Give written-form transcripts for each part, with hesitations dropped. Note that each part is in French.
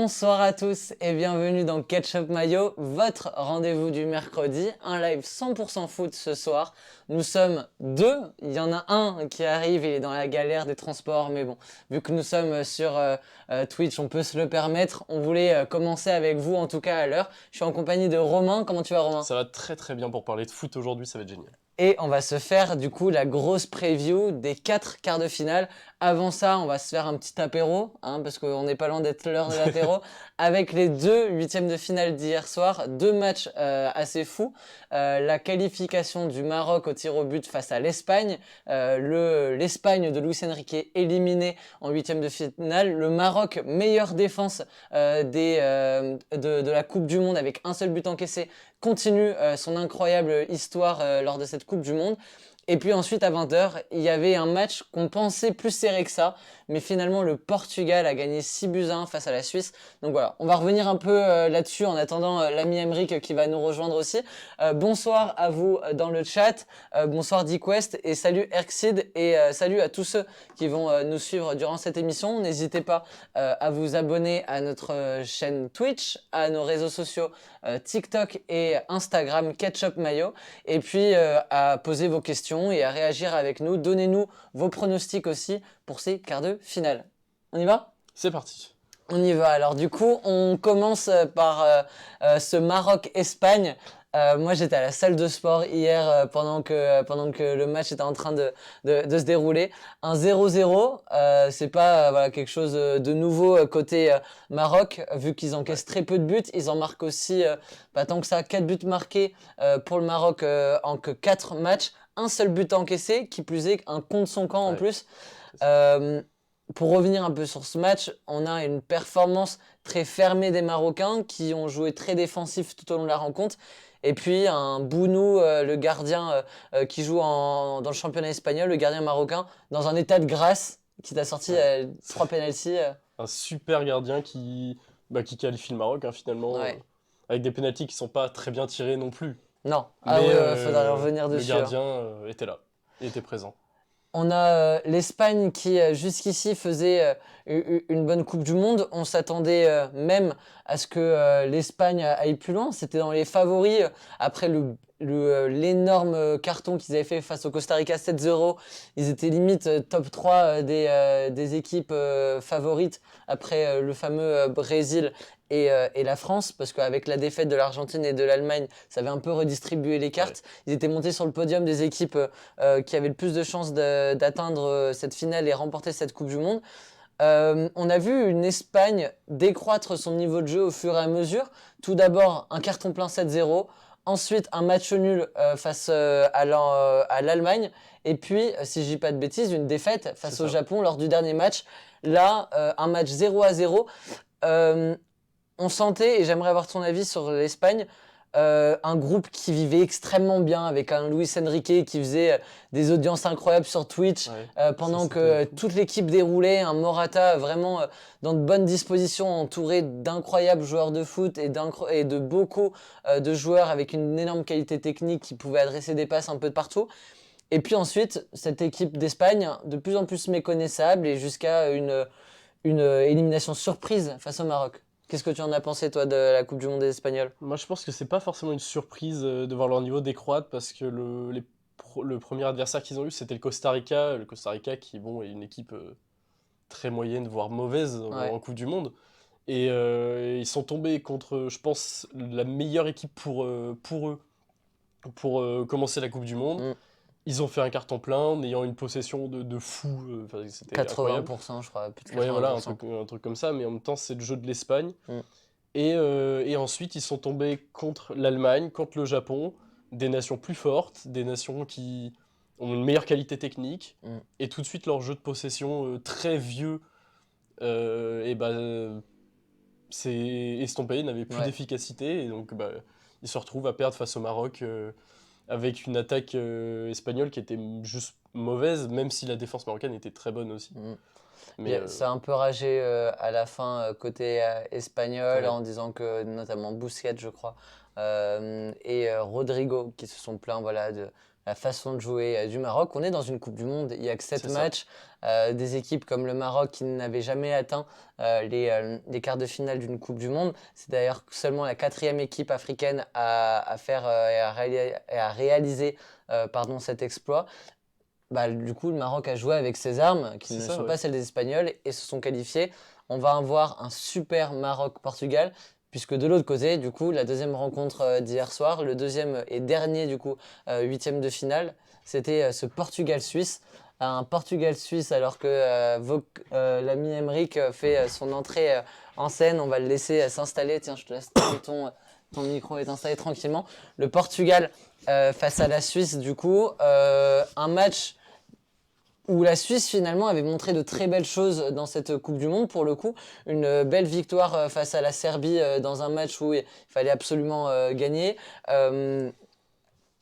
Bonsoir à tous et bienvenue dans Ketchup Mayo, votre rendez-vous du mercredi, un live 100% foot ce soir. Nous sommes deux, il y en a un qui arrive, il est dans la galère des transports, mais bon, vu que nous sommes sur Twitch, on peut se le permettre. On voulait commencer avec vous en tout cas à l'heure. Je suis en compagnie de Romain, comment tu vas Romain? Ça va très très bien pour parler de foot aujourd'hui, ça va être génial. Et on va se faire du coup la grosse preview des 4 quarts de finale. Avant ça, on va se faire un petit apéro, parce qu'on n'est pas loin d'être l'heure de l'apéro, avec les 2 huitièmes de finale d'hier soir, 2 matchs assez fous. La qualification du Maroc au tir au but face à l'Espagne, l'Espagne de Luis Enrique éliminée en huitième de finale, le Maroc meilleure défense de la Coupe du Monde avec un seul but encaissé, continue son incroyable histoire lors de cette Coupe du Monde. Et puis ensuite, à 20h, il y avait un match qu'on pensait plus serré que ça, mais finalement, le Portugal a gagné 6-1 face à la Suisse. Donc voilà, on va revenir un peu là-dessus en attendant l'ami Emric qui va nous rejoindre aussi. Bonsoir à vous dans le chat, bonsoir DeQuest et salut Erxid et salut à tous ceux qui vont nous suivre durant cette émission. N'hésitez pas à vous abonner à notre chaîne Twitch, à nos réseaux sociaux TikTok et Instagram Ketchup Mayo, et puis à poser vos questions et à réagir avec nous. Donnez-nous vos pronostics aussi pour ces quarts de finale. On y va ? C'est parti. On y va. Alors du coup, on commence par ce Maroc-Espagne. Moi, j'étais à la salle de sport hier pendant que le match était en train de se dérouler. Un 0-0, c'est pas voilà, quelque chose de nouveau côté Maroc, vu qu'ils encaissent très peu de buts. Ils en marquent aussi, pas tant que ça, 4 buts marqués pour le Maroc en que 4 matchs. Un seul but encaissé, qui plus est un contre son camp en plus. Pour revenir un peu sur ce match, on a une performance très fermée des Marocains qui ont joué très défensif tout au long de la rencontre. Et puis un Bounou, le gardien qui joue dans le championnat espagnol, le gardien marocain, dans un état de grâce, qui t'a sorti 3 pénaltys. Un super gardien qui qualifie le Maroc finalement, Ouais. avec des pénaltys qui sont pas très bien tirés non plus. Non, Mais faudrait revenir le dessus. gardien était là, il était présent. On a l'Espagne qui jusqu'ici faisait une bonne Coupe du Monde. On s'attendait même à ce que l'Espagne aille plus loin. C'était dans les favoris après l'énorme carton qu'ils avaient fait face au Costa Rica 7-0. Ils étaient limite top 3 des équipes favorites après le fameux Brésil et la France, parce qu'avec la défaite de l'Argentine et de l'Allemagne, ça avait un peu redistribué les cartes. Ouais. Ils étaient montés sur le podium des équipes qui avaient le plus de chances d'atteindre cette finale et remporter cette Coupe du Monde. On a vu une Espagne décroître son niveau de jeu au fur et à mesure. Tout d'abord, un carton plein 7-0. Ensuite, un match nul face à l'Allemagne. Et puis, si je dis pas de bêtises, une défaite face au Japon lors du dernier match. Là, un match 0-0. On sentait, et j'aimerais avoir ton avis sur l'Espagne, un groupe qui vivait extrêmement bien avec un Luis Enrique qui faisait des audiences incroyables sur Twitch pendant que toute l'équipe déroulait, un Morata vraiment dans de bonnes dispositions, entouré d'incroyables joueurs de foot et de beaucoup de joueurs avec une énorme qualité technique qui pouvaient adresser des passes un peu de partout. Et puis ensuite, cette équipe d'Espagne, de plus en plus méconnaissable et jusqu'à une élimination surprise face au Maroc. Qu'est-ce que tu en as pensé, toi, de la Coupe du Monde des Espagnols ? Moi, je pense que c'est pas forcément une surprise de voir leur niveau décroître, parce que le premier adversaire qu'ils ont eu, c'était le Costa Rica. Le Costa Rica qui, bon, est une équipe très moyenne, voire mauvaise en Coupe du Monde. Et ils sont tombés contre, je pense, la meilleure équipe pour eux, pour commencer la Coupe du Monde. Ils ont fait un carton plein en ayant une possession de fou. C'était 80%, incroyable. Je crois, plus de 80%. Ouais, voilà, un truc comme ça, mais en même temps, c'est le jeu de l'Espagne. Et ensuite, ils sont tombés contre l'Allemagne, contre le Japon, des nations plus fortes, des nations qui ont une meilleure qualité technique, et tout de suite, leur jeu de possession très vieux s'est estompé, ils n'avaient plus d'efficacité, et donc ils se retrouvent à perdre face au Maroc avec une attaque espagnole qui était juste mauvaise, même si la défense marocaine était très bonne aussi. Mais ça a un peu ragé à la fin côté espagnol en disant que notamment Busquets, je crois, et Rodrigo qui se sont plaints la façon de jouer du Maroc. On est dans une Coupe du Monde, il n'y a que 7 C'est ça. matchs. Des équipes comme le Maroc qui n'avaient jamais atteint les quarts de finale d'une Coupe du Monde. C'est d'ailleurs seulement la 4e équipe africaine à faire et à réaliser cet exploit. Bah, du coup, le Maroc a joué avec ses armes, qui C'est ne ça, sont ouais. pas celles des Espagnols, et se sont qualifiés. On va avoir un super Maroc-Portugal, puisque de l'autre côté, du coup, la deuxième rencontre d'hier soir, le deuxième et dernier, du coup, 8e de finale, c'était ce Portugal-Suisse. Un Portugal-Suisse, alors que l'ami Emeric fait son entrée en scène. On va le laisser s'installer. Tiens, je te laisse ton micro est installé tranquillement. Le Portugal face à la Suisse, du coup, un match où la Suisse finalement avait montré de très belles choses dans cette Coupe du Monde pour le coup. Une belle victoire face à la Serbie dans un match où il fallait absolument gagner.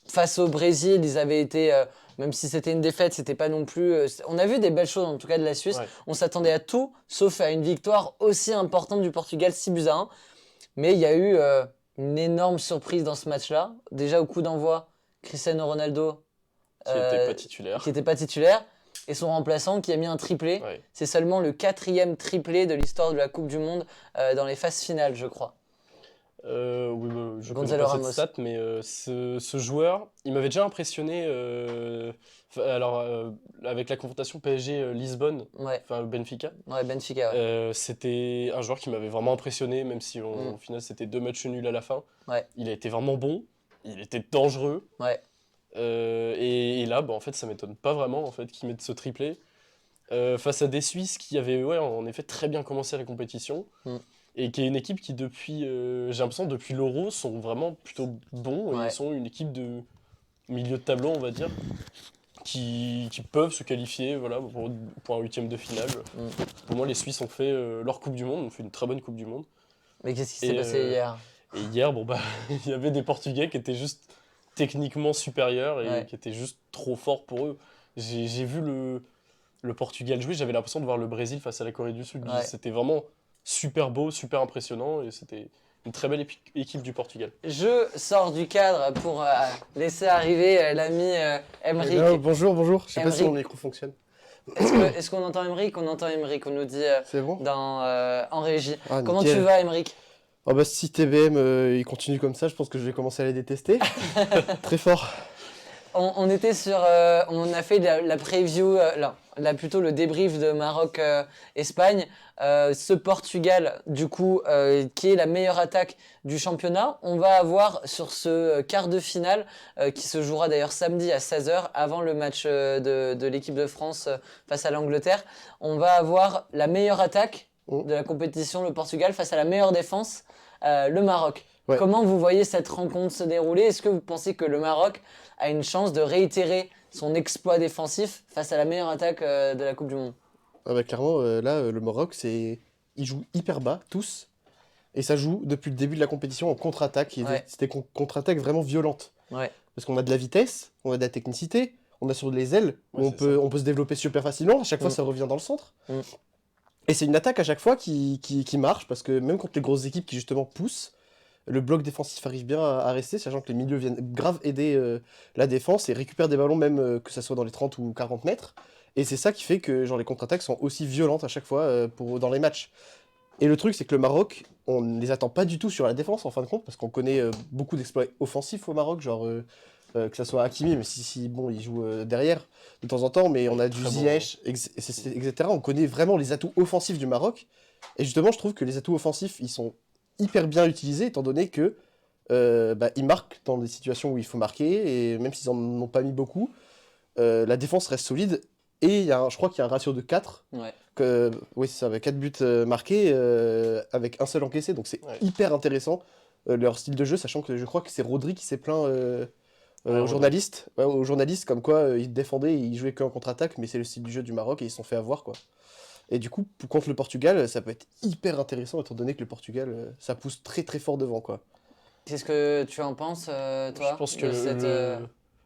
Face au Brésil, ils avaient été, même si c'était une défaite, c'était pas non plus. On a vu des belles choses en tout cas de la Suisse. Ouais. On s'attendait à tout sauf à une victoire aussi importante du Portugal, 6-1. Mais il y a eu une énorme surprise dans ce match-là. Déjà au coup d'envoi, Cristiano Ronaldo Qui n'était pas qui titulaire. n'était pas titulaire, et son remplaçant qui a mis un triplé. Ouais. C'est seulement le 4e triplé de l'histoire de la Coupe du Monde dans les phases finales, je crois. Oui, je connais Gonzalo pas Ramos. cette stat, mais ce joueur, il m'avait déjà impressionné. Avec la confrontation PSG-Lisbonne, Ouais, enfin Benfica, ouais, Benfica, ouais. c'était un joueur qui m'avait vraiment impressionné, même si Mm. au final c'était 2 matchs nuls à la fin. Ouais, Il a été vraiment bon, il était dangereux. ouais. Et là, bah, en fait, ça m'étonne pas vraiment en fait, qu'il mette ce triplé. Face à des Suisses qui avaient en effet très bien commencé la compétition. Mm. Et qui est une équipe qui, depuis, j'ai l'impression, depuis l'Euro, sont vraiment plutôt bons. Et Ouais. ils sont une équipe de milieu de tableau, on va dire, qui peuvent se qualifier voilà, pour un 8e de finale. Mm. Pour moi, les Suisses ont fait leur Coupe du Monde, ont fait une très bonne Coupe du Monde. Mais qu'est-ce qui s'est Et, passé hier? et hier, bon, bah, il y avait des Portugais qui étaient juste techniquement supérieurs et Ouais. qui étaient juste trop forts pour eux. J'ai vu le Portugal jouer, j'avais l'impression de voir le Brésil face à la Corée du Sud. Ouais. C'était vraiment super beau, super impressionnant et c'était une très belle équipe du Portugal. Je sors du cadre pour laisser arriver l'ami Emeric. Bonjour, je sais pas si mon Emeric. micro fonctionne. Est-ce qu'on entend Emeric? On entend Emeric, on nous dit C'est bon? en régie. Ah, Comment nickel. tu vas, Emeric? Oh bah si TBM il continue comme ça, je pense que je vais commencer à les détester. Très fort. On était sur, on a fait la preview, plutôt le débrief de Maroc-Espagne. Ce Portugal, du coup, qui est la meilleure attaque du championnat. On va avoir sur ce quart de finale, qui se jouera d'ailleurs samedi à 16h, avant le match de l'équipe de France face à l'Angleterre. On va avoir la meilleure attaque de la compétition, le Portugal, face à la meilleure défense, le Maroc. Ouais. Comment vous voyez cette rencontre se dérouler? Est-ce que vous pensez que le Maroc a une chance de réitérer son exploit défensif face à la meilleure attaque de la Coupe du Monde? Ah bah clairement le Maroc ils jouent hyper bas tous et ça joue depuis le début de la compétition en contre-attaque. Ouais. C'était contre-attaque vraiment violente. Ouais. Parce qu'on a de la vitesse, on a de la technicité, on a sur les ailes où Ouais, on peut se développer super facilement. À chaque fois Mm. ça revient dans le centre. Mm. Et c'est une attaque à chaque fois qui marche parce que même contre les grosses équipes qui justement poussent, le bloc défensif arrive bien à rester, sachant que les milieux viennent grave aider la défense et récupèrent des ballons même que ça soit dans les 30 ou 40 mètres. Et c'est ça qui fait que genre, les contre-attaques sont aussi violentes à chaque fois dans les matchs. Et le truc, c'est que le Maroc, on ne les attend pas du tout sur la défense en fin de compte, parce qu'on connaît beaucoup d'exploits offensifs au Maroc, genre que ça soit Hakimi, mais bon, il joue derrière de temps en temps, mais on a du Très bon, Ziyech, etc. On connaît vraiment les atouts offensifs du Maroc. Et justement, je trouve que les atouts offensifs, ils sont hyper bien utilisés, étant donné que ils marquent dans des situations où il faut marquer, et même s'ils en ont pas mis beaucoup, la défense reste solide. Et je crois qu'il y a un ratio de 4. Ouais. Oui, c'est ça, avec 4 buts marqués, avec un seul encaissé. Donc c'est Ouais. hyper intéressant, leur style de jeu, sachant que je crois que c'est Rodri qui s'est plaint aux journalistes. Ouais, aux journalistes, comme quoi ils défendaient, ils jouaient qu'en contre-attaque, mais c'est le style du jeu du Maroc et ils se sont fait avoir, quoi. Et du coup, contre le Portugal, ça peut être hyper intéressant, étant donné que le Portugal, ça pousse très très fort devant, quoi. Qu'est-ce que tu en penses, toi? Je pense que de cette,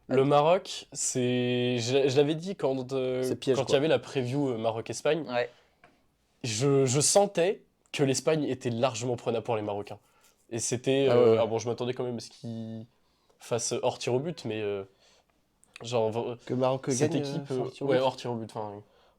le Maroc, je l'avais dit quand C'est piège, il y quoi. avait la preview Maroc-Espagne, Ouais. je sentais que l'Espagne était largement prenable pour les Marocains. Et c'était... Ah ouais, ouais. bon, je m'attendais quand même à ce qu'ils fassent hors tir au but, mais Genre, Que Maroc cette gagne équipe, hors tir au ouais, but. hors tir au but. Enfin,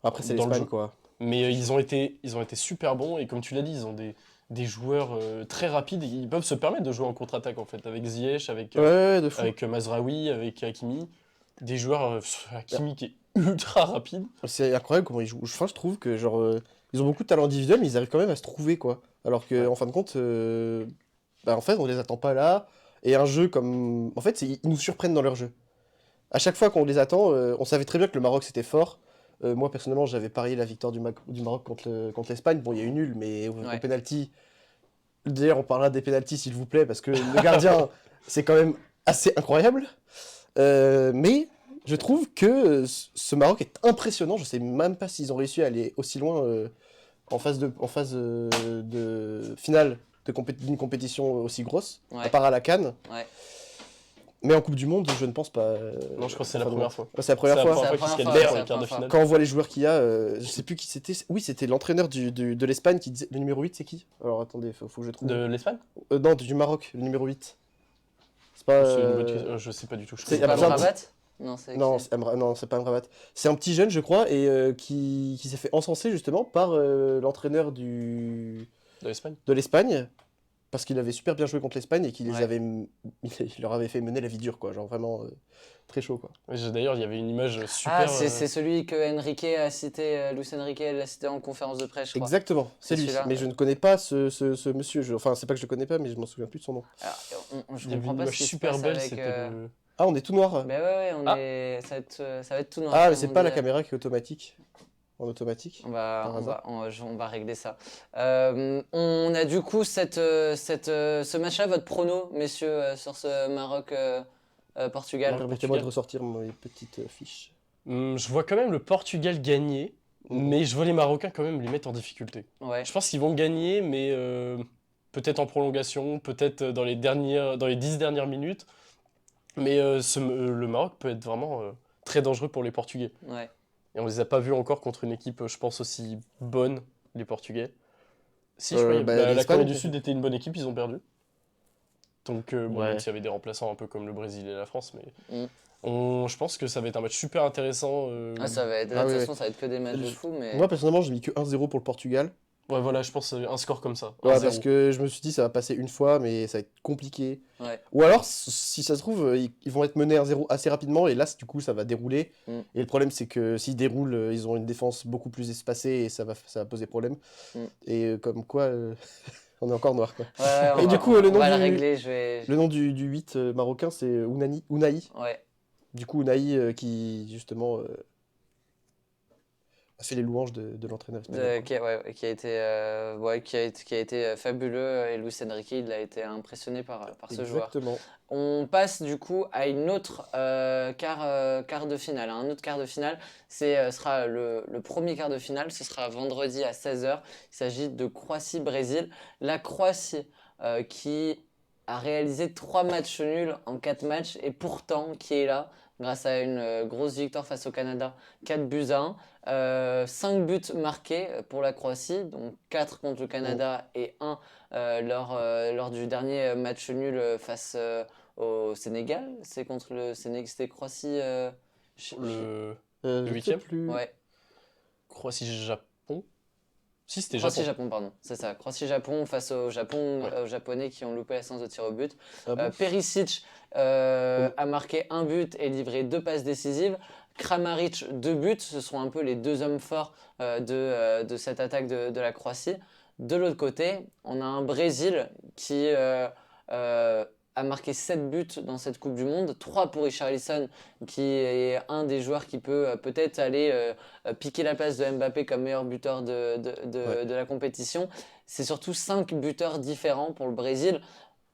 Après, c'est dans le l'Espagne, jeu. quoi. mais ils ont été super bons et comme tu l'as dit, ils ont des joueurs très rapides. Et ils peuvent se permettre de jouer en contre-attaque en fait, avec Ziyech, Ouais, de fou. avec Mazraoui, avec Hakimi. Des joueurs, Bah, Hakimi qui est ultra rapide. c'est incroyable comment ils jouent. Enfin, je trouve que, genre, ils ont beaucoup de talent individuel, mais ils arrivent quand même à se trouver, quoi. Alors que, Ouais. en fin de compte, bah, en fait, on les attend pas là. Et un jeu comme. En fait, ils nous surprennent dans leur jeu. À chaque fois qu'on les attend, on savait très bien que le Maroc c'était fort. Moi personnellement, j'avais parié la victoire du Maroc contre l'Espagne. Bon, il y a eu nul, mais au penalty. D'ailleurs, on parlera des penalties s'il vous plaît, parce que le gardien, c'est quand même assez incroyable. Mais je trouve que ce Maroc est impressionnant. Je sais même pas s'ils ont réussi à aller aussi loin en phase de finale d'une compétition aussi grosse, à part à la CAN. Ouais. Mais en Coupe du Monde, je ne pense pas. Non, je crois que c'est la enfin, première fois. Ouais, c'est la première fois. C'est la C'est première fois qu'ils se la qualifient première pour fois, les quarts de c'est la finale. Quand on voit les joueurs qu'il y a, je sais plus qui c'était. Oui, c'était l'entraîneur de l'Espagne qui disait. Le numéro 8, c'est qui? Alors attendez, faut que je trouve. De l'Espagne Non, du Maroc, le numéro 8. C'est pas. C'est une bonne question. Je sais pas du tout. Je c'est- connais y a pas. besoin de- Rabat? Non, c'est Non, qui? non, c'est pas Amrabat. C'est un petit jeune, je crois, et qui s'est fait encenser justement par l'entraîneur De l'Espagne. de l'Espagne. Parce qu'il avait super bien joué contre l'Espagne et qu'il Ouais. il leur avait fait mener la vie dure, quoi. Genre vraiment très chaud, quoi. D'ailleurs, il y avait une image super. Ah, c'est celui que Enrique a cité, Luis Enrique l'a cité en conférence de presse, je crois. Exactement, c'est C'est lui. celui-là. Mais je ne connais pas ce monsieur. Enfin, c'est pas que je le connais pas, mais je m'en souviens plus de son nom. Alors, je Il y avait comprends une pas ce image qui se super passe belle. avec. C'était Ah, on est tout noir. Ben ouais, on Ah. est. Ça va être tout noir. Ah, mais comme c'est on pas la dit. caméra qui est automatique. En automatique. On va, Par on hasard. va, on va régler ça. On a du coup ce match-là, votre prono, messieurs, sur ce Maroc-Portugal. Permettez-moi de Portugal. ressortir mes petites fiches. Je vois quand même le Portugal gagner, mais je vois les Marocains quand même les mettre en difficulté. Ouais. Je pense qu'ils vont gagner, mais peut-être en prolongation, peut-être dans les 10 dernières minutes. Mais le Maroc peut être vraiment très dangereux pour les Portugais. Ouais. Et on les a pas vus encore contre une équipe, je pense, aussi bonne, les Portugais. Si, je crois, la l'Espagne, Corée du Sud était une bonne équipe, ils ont perdu. Donc, bon, Ouais. même s'il y avait des remplaçants un peu comme le Brésil et la France, mais Mm. je pense que ça va être un match super intéressant. Ah, ça va être, Ah de toute ouais. façon, ça va être que des matchs de Je- fou, mais. Moi, personnellement, j'ai mis que 1-0 pour le Portugal. Ouais, voilà, je pense un score comme ça. Ouais, 1-0. parce que je me suis dit, ça va passer une fois, mais ça va être compliqué. Ouais. Ou alors, si ça se trouve, ils vont être menés 1-0 assez rapidement, et là, du coup, ça va dérouler. Mm. Et le problème, c'est que s'ils déroulent, ils ont une défense beaucoup plus espacée, et ça va poser problème. Mm. Et comme quoi, on est encore noir, quoi. Ouais, on Et va- du coup, le on nom va le du- régler, Le nom du 8 marocain, c'est Ounahi. Ouais. Du coup, Ounahi, qui, justement, a fait les louanges de l'entraîneur espagnol. Qui a été fabuleux, et Luis Enrique, il a été impressionné par ce joueur. Exactement. On passe du coup à une autre quart de finale. Un autre quart de finale, sera le premier quart de finale, ce sera vendredi à 16h. Il s'agit de Croatie-Brésil. La Croatie qui a réalisé 3 matchs nuls en 4 matchs et pourtant qui est là grâce à une grosse victoire face au Canada, 4-1. 5 buts marqués pour la Croatie, donc 4 contre le Canada et 1 lors du dernier match nul face au Sénégal. C'est contre le Sénégal, c'était Croatie. Le Je sais huitième plus. Ouais, Croatie-Japon. Si, c'était Japon. Croatie-Japon, pardon, c'est ça. Croatie-Japon face au Japon, Ouais. aux Japonais qui ont loupé la séance de tir au but. Ah bon Perisic a marqué 1 but et livré 2 passes décisives. Kramaric, 2 buts. Ce sont un peu les 2 hommes forts de cette attaque de la Croatie. De l'autre côté, on a un Brésil qui a marqué 7 buts dans cette Coupe du Monde. 3 pour Richarlison, qui est un des joueurs qui peut peut-être aller piquer la place de Mbappé comme meilleur buteur de la compétition. C'est surtout 5 buteurs différents pour le Brésil,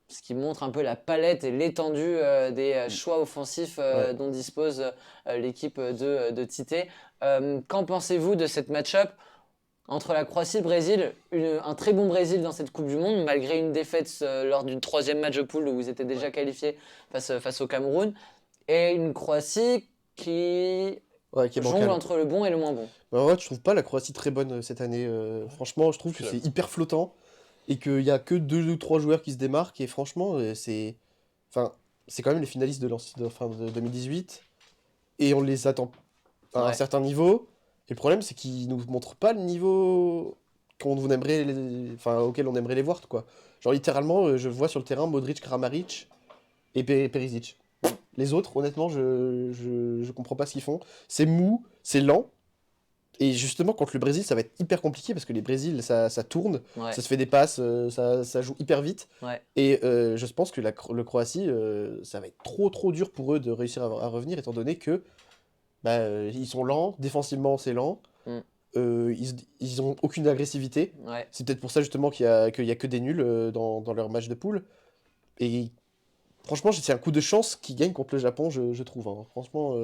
ce qui montre un peu la palette et l'étendue des choix offensifs Ouais. dont dispose l'équipe de Tite. Qu'en pensez-vous de cette match-up entre la Croatie et le Brésil? Un très bon Brésil dans cette Coupe du Monde, malgré une défaite lors du 3e match de poule où ils étaient déjà qualifiés face au Cameroun, et une Croatie qui Ouais, qui est jongle bancal. entre le bon et le moins bon. Bah, en vrai, je trouve pas la Croatie très bonne cette année. Franchement, je trouve que Je suis c'est hyper flottant et qu'il y a que 2 ou 3 joueurs qui se démarquent. Et franchement, c'est quand même les finalistes de 2018. et on les attend à un Ouais. certain niveau. Et le problème, c'est qu'ils nous montrent pas le niveau auquel on aimerait les voir, quoi. Genre, littéralement, je vois sur le terrain Modric, Kramaric et Perisic. Les autres, honnêtement, je comprends pas ce qu'ils font. C'est mou, c'est lent. Et justement, contre le Brésil, ça va être hyper compliqué parce que les Brésil, ça tourne, Ouais. ça se fait des passes, ça joue hyper vite. Ouais. Et je pense que le Croatie, ça va être trop dur pour eux de réussir à revenir, étant donné que ils sont lents, défensivement c'est lent, Mm. ils ont aucune agressivité. Ouais. C'est peut-être pour ça justement qu'il y a que des nuls dans leur match de poule. Et franchement, c'est un coup de chance qu'ils gagnent contre le Japon, je trouve, hein. Franchement,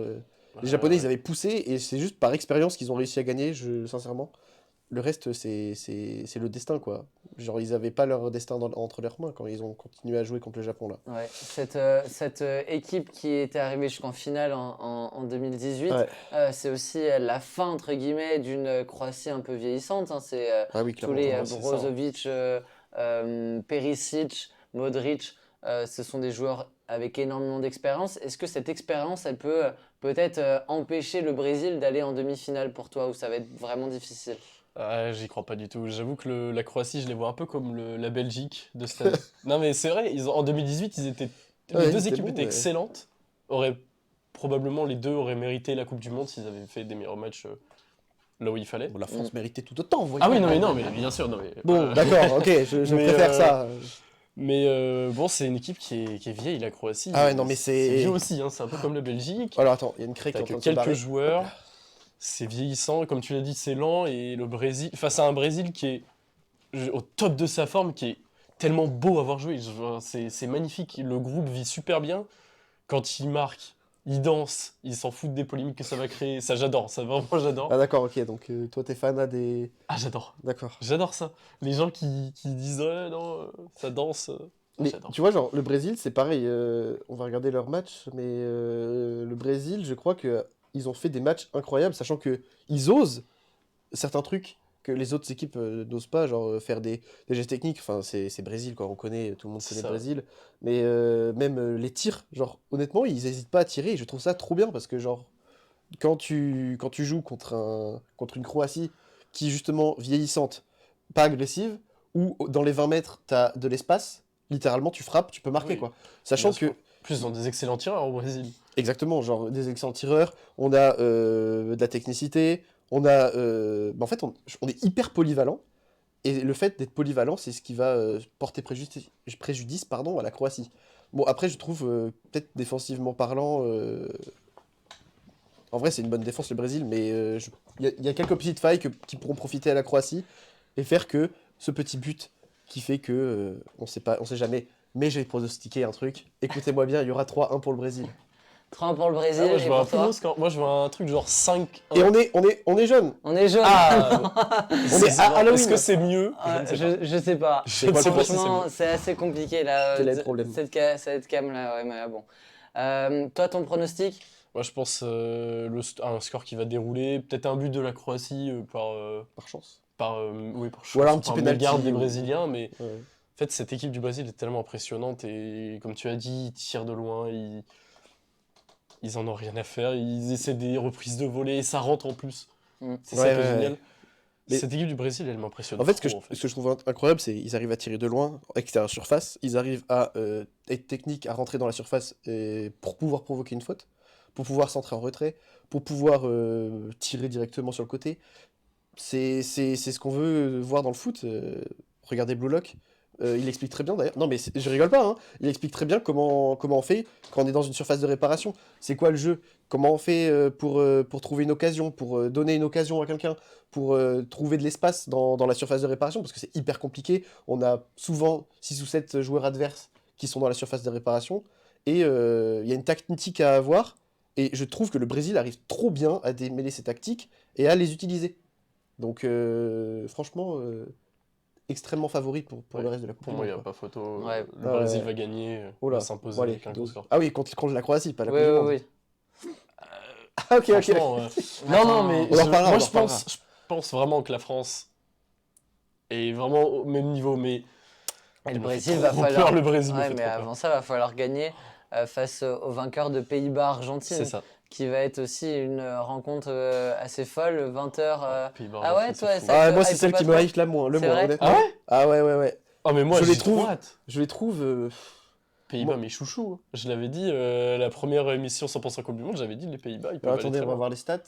les Japonais, ils avaient poussé, et c'est juste par expérience qu'ils ont réussi à gagner, sincèrement. Le reste, c'est le destin, quoi. Genre, ils avaient pas leur destin entre leurs mains quand ils ont continué à jouer contre le Japon, là. Ouais. Cette équipe qui était arrivée jusqu'en finale en 2018, Ouais. c'est aussi la fin, entre guillemets, d'une Croatie un peu vieillissante, hein. C'est Ah oui, tous clairement. les ouais, c'est ça, hein. Brozovic, Perisic, Modric, ce sont des joueurs avec énormément d'expérience. Est-ce que cette expérience, elle peut peut-être empêcher le Brésil d'aller en demi-finale pour toi, où ça va être vraiment difficile? Ah, j'y crois pas du tout. J'avoue que la Croatie, je les vois un peu comme la Belgique de cette année. Non, mais c'est vrai, en 2018, les Ouais, deux ils étaient équipes bons, étaient ouais. excellentes. Probablement, les deux auraient mérité la Coupe du Monde s'ils avaient fait des meilleurs matchs là où il fallait. Bon, la France méritait tout autant, voyons. Ah oui, non, mais bien sûr, non, mais. Bon, d'accord, ok, je Mais, préfère ça. Mais bon, c'est une équipe qui est vieille, la Croatie. Ah ouais, non, mais c'est- vieux aussi, hein, c'est un peu comme la Belgique. Alors attends, il y a une craie qui T'as est en que train de se quelques barrer. joueurs, c'est vieillissant, et comme tu l'as dit, c'est lent, et le Brésil, face à un Brésil qui est au top de sa forme, qui est tellement beau à voir jouer, c'est magnifique, le groupe vit super bien, quand il marque, il danse, il s'en fout des polémiques que ça va créer, ça j'adore, ça vraiment j'adore. Ah d'accord, ok, donc toi t'es fan à des... Ah j'adore, D'accord. j'adore ça, les gens qui disent ouais non, ça danse, Mais j'adore. tu vois, genre, le Brésil, c'est pareil, on va regarder leur match, mais le Brésil, je crois que ils ont fait des matchs incroyables, sachant que ils osent certains trucs que les autres équipes n'osent pas, genre faire des gestes techniques, enfin c'est Brésil, quoi, on connaît, tout le monde C'est connaît le ça. Brésil, mais même les tirs, genre, honnêtement, ils hésitent pas à tirer, et je trouve ça trop bien, parce que, genre, quand tu joues contre une Croatie qui est justement vieillissante, pas agressive, ou dans les 20 mètres, t'as de l'espace, littéralement tu frappes, tu peux marquer, Oui, quoi. Sachant bien que, sûr. En plus, ils ont des excellents tireurs au Brésil. exactement, genre des excellents tireurs, on a de la technicité, on a... en fait, on est hyper polyvalent, et le fait d'être polyvalent, c'est ce qui va porter préjudice pardon, à la Croatie. Bon, après, je trouve, peut-être défensivement parlant, en vrai, c'est une bonne défense, le Brésil, mais il y a quelques petites failles qui pourront profiter à la Croatie et faire que ce petit but qui fait que on sait jamais. Mais j'ai pronostiqué un truc. Écoutez-moi bien, il y aura 3-1 pour le Brésil. 3 pour le Brésil, Ah, moi, je et vois un pour plus toi? gros score. Moi, je vois un truc genre 5-1. Et on est jeunes. On est jeunes. Ah, On est à Halloween. Est-ce que c'est mieux? Ah, Je ne sais pas. je sais pas. Je ne sais pas si c'est Franchement, mieux. c'est assez compliqué là. Quel est le problème? Cette cam là, ouais, mais bon. Toi, ton pronostic? Moi, je pense un score qui va dérouler. Peut-être un but de la Croatie Par chance. oui, par Ou alors un chance, petit par penalty, mégarde des ou- Brésiliens. Mais Ouais. en fait, cette équipe du Brésil est tellement impressionnante. Et comme tu as dit, ils tirent de loin. Ils en ont rien à faire. Ils essaient des reprises de volée. Et ça rentre en plus. Mm. C'est ça Ouais, qui est ouais, génial. ouais. Mais- Cette équipe du Brésil, elle m'impressionne En fait, trop, en fait. ce que je trouve incroyable, c'est qu'ils arrivent à tirer de loin, extérieur surface. Ils arrivent à être techniques, à rentrer dans la surface pour pouvoir provoquer une faute, pour pouvoir centrer en retrait, pour pouvoir tirer directement sur le côté. C'est ce qu'on veut voir dans le foot. Regardez Blue Lock. Il explique très bien d'ailleurs. Non, mais je rigole pas, hein. Il explique très bien comment on fait quand on est dans une surface de réparation. C'est quoi le jeu? Comment on fait pour trouver une occasion, pour donner une occasion à quelqu'un, pour trouver de l'espace dans la surface de réparation, parce que c'est hyper compliqué. On a souvent 6 ou 7 joueurs adverses qui sont dans la surface de réparation, et il y a une tactique à avoir, et je trouve que le Brésil arrive trop bien à démêler ces tactiques et à les utiliser. Donc franchement, extrêmement favori pour Ouais. le reste de la Coupe Pour du moi, il Monde, n'y a quoi. pas photo. Ouais. Le Ah Brésil ouais. va gagner, Oh là, va s'imposer bon, allez, avec un gros score. Ah oui, contre la Croatie, pas la Oui, Coupe du oui, Monde. oui. Ah, ok, ok. Franchement, non, mais On en reparlera, moi on en je pense vraiment que la France est vraiment au même niveau, mais Et elle le m'a fait Brésil trop va falloir. peur, le Brésil me Ouais, fait mais trop peur. avant ça, va falloir gagner face au vainqueur de Pays-Bas-Argentine. C'est ça. qui va être aussi une rencontre assez folle, 20h. Pays-Bas, Ah ouais, Argentine, toi, c'est fou. ça Ah, te moi, c'est hype celle pas qui me trop? hype le moins, C'est vrai honnêtement. Ah ouais Ah ouais. Oh, mais moi, Je les j'ai trop trouve- hâte. Je les trouve. Pays-Bas, Moi- mes chouchous, hein. Je l'avais dit, la première émission 100% Coupe du Monde, j'avais dit les Pays-Bas, ils peuvent Alors, aller attendez, très on va loin. voir les stats.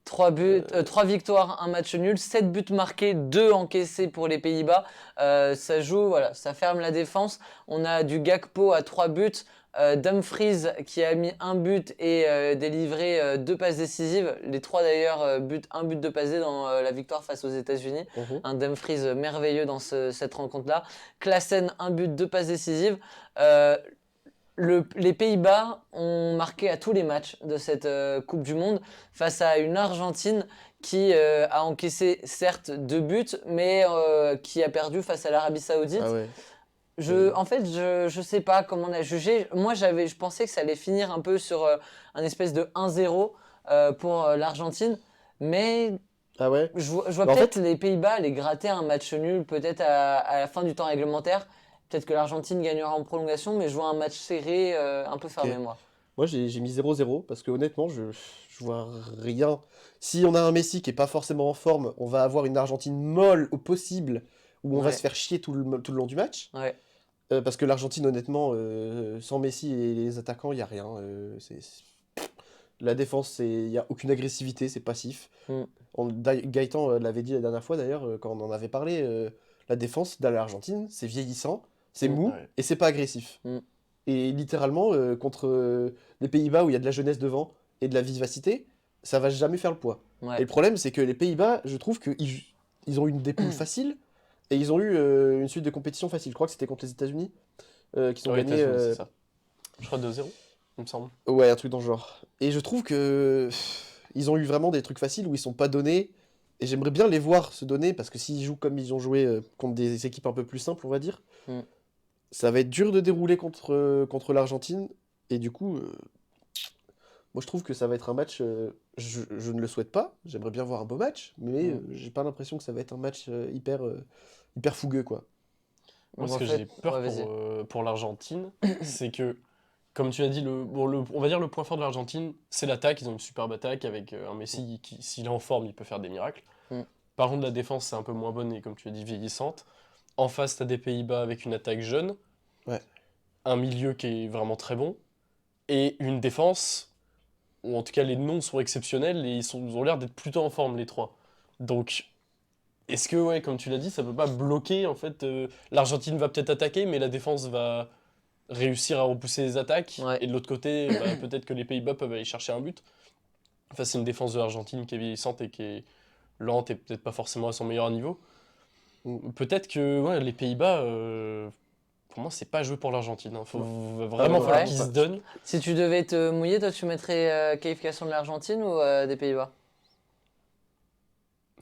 3 victoires, un match nul, 7 buts marqués, 2 encaissés pour les Pays-Bas. Ça joue, voilà, ça ferme la défense. On a du Gakpo à 3 buts, Dumfries qui a mis un but et délivré 2 passes décisives. Les 3 d'ailleurs, un but de passe D dans la victoire face aux États-Unis. Mhm. Un Dumfries merveilleux dans cette rencontre-là. Klaassen, un but, 2 passes décisives. Euh, les Pays-Bas ont marqué à tous les matchs de cette Coupe du Monde face à une Argentine qui a encaissé certes 2 buts, mais qui a perdu face à l'Arabie Saoudite. Ah ouais. En fait, je sais pas comment on a jugé. Moi, je pensais que ça allait finir un peu sur un espèce de 1-0 pour l'Argentine, mais Ah ouais. je vois Mais en peut-être les Pays-Bas aller gratter un match nul, peut-être à la fin du temps réglementaire. Peut-être que l'Argentine gagnera en prolongation, mais je vois un match serré, un peu fermé, moi. Moi, j'ai mis 0-0 parce que honnêtement, je vois rien. Si on a un Messi qui est pas forcément en forme, on va avoir une Argentine molle au possible où on va Ouais. se faire chier tout le long du match. Ouais. Parce que l'Argentine, honnêtement, sans Messi et les attaquants, il n'y a rien. La défense, il n'y a aucune agressivité, c'est passif. Mm. Gaëtan l'avait dit la dernière fois d'ailleurs, quand on en avait parlé, la défense de l'Argentine, c'est vieillissant, c'est Mm. mou Ouais. et c'est pas agressif. Mm. Et littéralement, contre les Pays-Bas où il y a de la jeunesse devant et de la vivacité, ça va jamais faire le poids. Ouais. Et le problème, c'est que les Pays-Bas, je trouve qu'ils ont eu une des poules facile et ils ont eu une suite de compétitions facile. Je crois que c'était contre les États-Unis qu'ils ont Ouais, gagné. États-Unis, c'est ça. Je crois 2-0, il me semble. Ouais, un truc dans le genre. Et je trouve que ils ont eu vraiment des trucs faciles où ils sont pas donnés. Et j'aimerais bien les voir se donner parce que s'ils jouent comme ils ont joué contre des équipes un peu plus simples, on va dire, Mm. ça va être dur de dérouler contre l'Argentine. Et du coup, moi je trouve que ça va être un match. Je ne le souhaite pas. J'aimerais bien voir un beau match, mais j'ai pas l'impression que ça va être un match hyper fougueux, quoi. Moi, Donc, ce en que fait, j'ai peur ouais, vas-y. pour l'Argentine, c'est que, comme tu as dit, on va dire le point fort de l'Argentine, c'est l'attaque. Ils ont une superbe attaque avec un Messi qui, s'il est en forme, il peut faire des miracles. Mm. Par contre, la défense, c'est un peu moins bonne et, comme tu as dit, vieillissante. En face, tu as des Pays-Bas avec une attaque jeune, Ouais. un milieu qui est vraiment très bon, et une défense où, en tout cas, les noms sont exceptionnels et ils ont l'air d'être plutôt en forme, les trois. Donc, est-ce que, ouais, comme tu l'as dit, ça peut pas bloquer, en fait, l'Argentine va peut-être attaquer, mais la défense va réussir à repousser les attaques, Ouais. et de l'autre côté, peut-être que les Pays-Bas peuvent aller chercher un but. Enfin, c'est une défense de l'Argentine qui est vieillissante et qui est lente et peut-être pas forcément à son meilleur niveau. Mm. Peut-être que ouais, les Pays-Bas, pour moi, c'est pas joué pour l'Argentine. Hein. Va vraiment non, falloir ouais. qu'ils se donnent. Si tu devais te mouiller, toi, tu mettrais qualification de l'Argentine ou des Pays-Bas?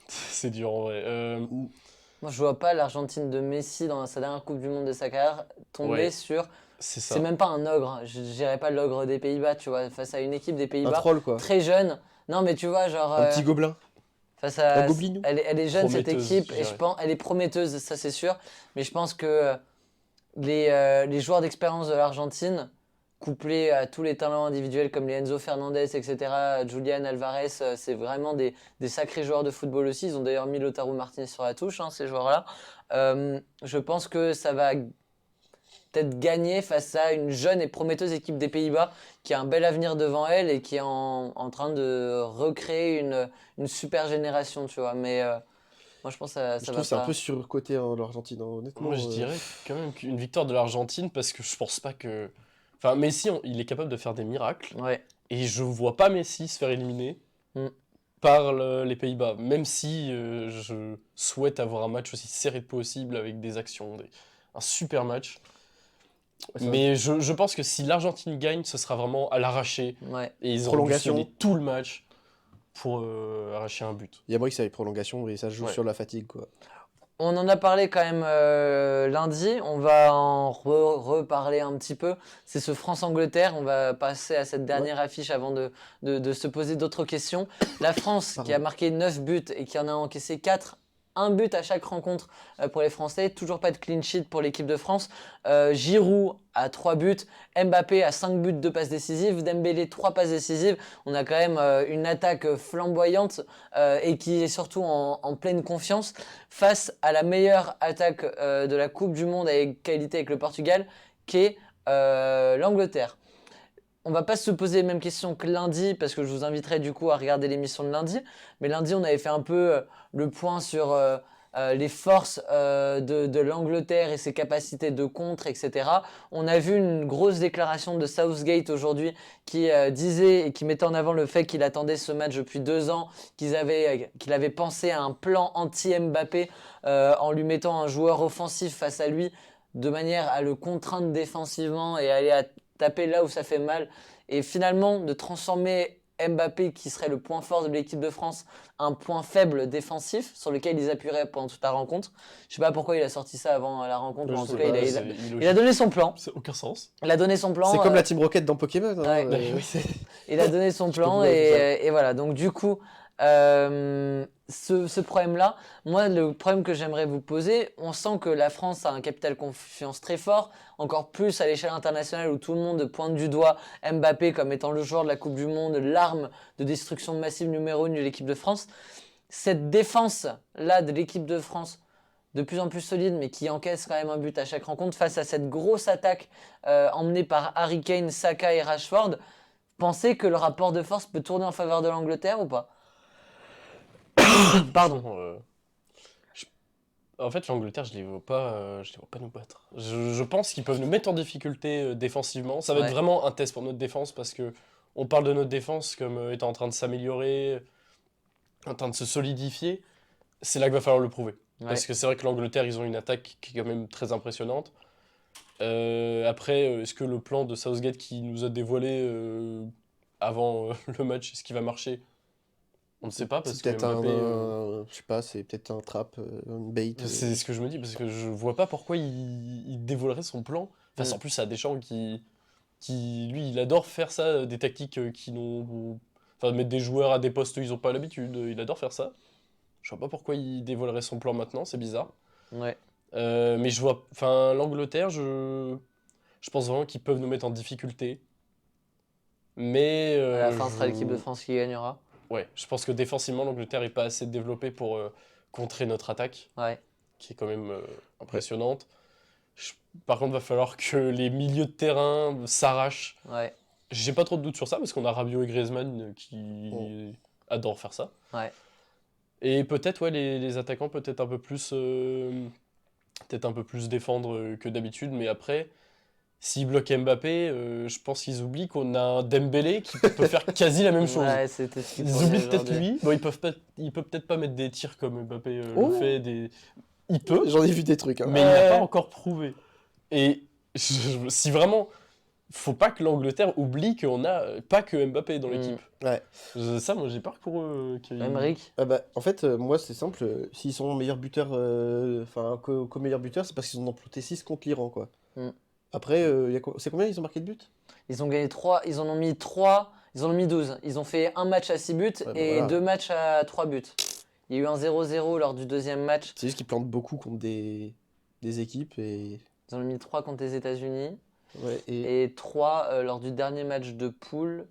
C'est dur en vrai. Moi, je vois pas l'Argentine de Messi dans sa dernière Coupe du Monde de sa carrière tomber Ouais. sur. C'est ça. C'est même pas un ogre. Je dirais pas l'ogre des Pays-Bas, tu vois, face à une équipe des Un Pays-Bas troll, quoi. très jeune. Non, mais tu vois, genre. Un petit gobelin. Face à, Un goblinou. elle est jeune cette Prometteuse, équipe je et je dirais. pense elle est prometteuse, ça c'est sûr. Mais je pense que les joueurs d'expérience de l'Argentine, couplés à tous les talents individuels comme les Enzo Fernandez, etc., Julian Alvarez, c'est vraiment des sacrés joueurs de football aussi. Ils ont d'ailleurs mis Lautaro Martinez sur la touche, hein, ces joueurs-là. Je pense que ça va peut-être gagner face à une jeune et prometteuse équipe des Pays-Bas qui a un bel avenir devant elle et qui est en train de recréer une super génération, tu vois. Mais moi, je pense que ça Je va trouve que c'est un pas. peu surcoté, hein, l'Argentine, hein, honnêtement. Moi, je dirais quand même qu'une victoire de l'Argentine parce que je pense pas que. Enfin, Messi, il est capable de faire des miracles. Ouais. Et je vois pas Messi se faire éliminer Mm. par les Pays-Bas. Même si je souhaite avoir un match aussi serré que possible avec des actions, un super match. Ça- Mais je pense que si l'Argentine gagne, ce sera vraiment à l'arraché. Ouais. Et ils auront dû Prolongation. sonner tout le match pour arracher un but. Il y a moyen que ça ait prolongation et ça se joue Ouais. sur la fatigue, quoi. On en a parlé quand même lundi, on va en reparler un petit peu. C'est ce France-Angleterre, on va passer à cette dernière affiche avant de se poser d'autres questions. La France qui a marqué 9 buts et qui en a encaissé 4 un but à chaque rencontre pour les Français. Toujours pas de clean sheet pour l'équipe de France. Giroud a 3 buts, Mbappé a 5 buts, 2 passes décisives, Dembélé 3 passes décisives. On a quand même une attaque flamboyante et qui est surtout en pleine confiance face à la meilleure attaque de la Coupe du Monde à égalité avec le Portugal, qui est l'Angleterre. On va pas se poser les mêmes questions que lundi, parce que je vous inviterai du coup à regarder l'émission de lundi. Mais lundi, on avait fait un peu le point sur les forces de l'Angleterre et ses capacités de contre, etc. On a vu une grosse déclaration de Southgate aujourd'hui qui disait et qui mettait en avant le fait qu'il attendait ce match depuis 2 ans, qu'il avait pensé à un plan anti-Mbappé en lui mettant un joueur offensif face à lui de manière à le contraindre défensivement et à aller taper là où ça fait mal. Et finalement, de transformer Mbappé, qui serait le point fort de l'équipe de France, un point faible défensif sur lequel ils appuieraient pendant toute la rencontre. Je sais pas pourquoi il a sorti ça avant la rencontre, mais en tout cas, il a donné son plan. Ça n'a aucun sens. Il a donné son plan. C'est comme la Team Rocket dans Pokémon. Hein, Ouais. c'est- Il a donné son plan et voilà. Donc du coup, ce problème-là, moi, le problème que j'aimerais vous poser, on sent que la France a un capital confiance très fort, encore plus à l'échelle internationale où tout le monde pointe du doigt Mbappé comme étant le joueur de la Coupe du Monde, l'arme de destruction massive numéro 1 de l'équipe de France. Cette défense-là de l'équipe de France, de plus en plus solide, mais qui encaisse quand même un but à chaque rencontre, face à cette grosse attaque emmenée par Harry Kane, Saka et Rashford, pensez que le rapport de force peut tourner en faveur de l'Angleterre ou pas? Pardon. En fait, l'Angleterre, je les vois pas nous battre. Je pense qu'ils peuvent nous mettre en difficulté défensivement. Ça va Ouais. être vraiment un test pour notre défense parce que on parle de notre défense comme étant en train de s'améliorer, en train de se solidifier. C'est là qu'il va falloir le prouver. Ouais. Parce que c'est vrai que l'Angleterre, ils ont une attaque qui est quand même très impressionnante. Après, est-ce que le plan de Southgate qui nous a dévoilé avant le match, est-ce qu'il va marcher? On ne sait pas parce C'est que peut-être Mbappé, je sais pas, c'est peut-être un trap, une bait. c'est ce que je me dis parce que je vois pas pourquoi il dévoilerait son plan face en plus à Deschamps qui lui il adore faire ça, des tactiques qui n'ont enfin mettre des joueurs à des postes où ils ont pas l'habitude, il adore faire ça. Je vois pas pourquoi il dévoilerait son plan maintenant, c'est bizarre. Ouais. Mais je vois enfin l'Angleterre, je pense vraiment qu'ils peuvent nous mettre en difficulté. Mais À la fin, ce sera l'équipe de France qui gagnera. ouais, je pense que défensivement, l'Angleterre n'est pas assez développée pour contrer notre attaque, Ouais. qui est quand même impressionnante. Par contre, va falloir que les milieux de terrain s'arrachent. Ouais. J'ai pas trop de doutes sur ça, parce qu'on a Rabiot et Griezmann qui adorent faire ça. Ouais. Et peut-être, ouais, les attaquants, peut-être un peu plus défendre que d'habitude, mais après, s'ils bloquent Mbappé, je pense qu'ils oublient qu'on a un Dembélé qui peut faire quasi la même chose. Ouais, c'était ce qu'il Ils faisait oublient peut-être aujourd'hui. lui. Bon, il peut peut-être pas mettre des tirs comme Mbappé Oh. le fait. Il peut, J'en ai vu des trucs. Hein. mais il n'a pas encore prouvé. Et si vraiment, faut pas que l'Angleterre oublie qu'on a pas que Mbappé dans l'équipe. Ouais. Ça, moi, j'ai peur pour eux. Emric. Ah bah, en fait, moi, c'est simple. S'ils sont meilleurs buteurs, enfin, co-meilleurs buteurs, c'est parce qu'ils en ont planté 6 contre l'Iran, quoi. Mm. Après, c'est combien ils ont marqué de buts? Ils ont gagné 3, ils en ont mis 3, ils en ont mis 12. Ils ont fait un match à 6 buts Ouais, bah et voilà. 2 matchs à 3 buts. Il y a eu un 0-0 lors du deuxième match. C'est juste qu'ils plantent beaucoup contre des équipes et. Ils en ont mis 3 contre les États-Unis Ouais, et 3 lors du dernier match de poule,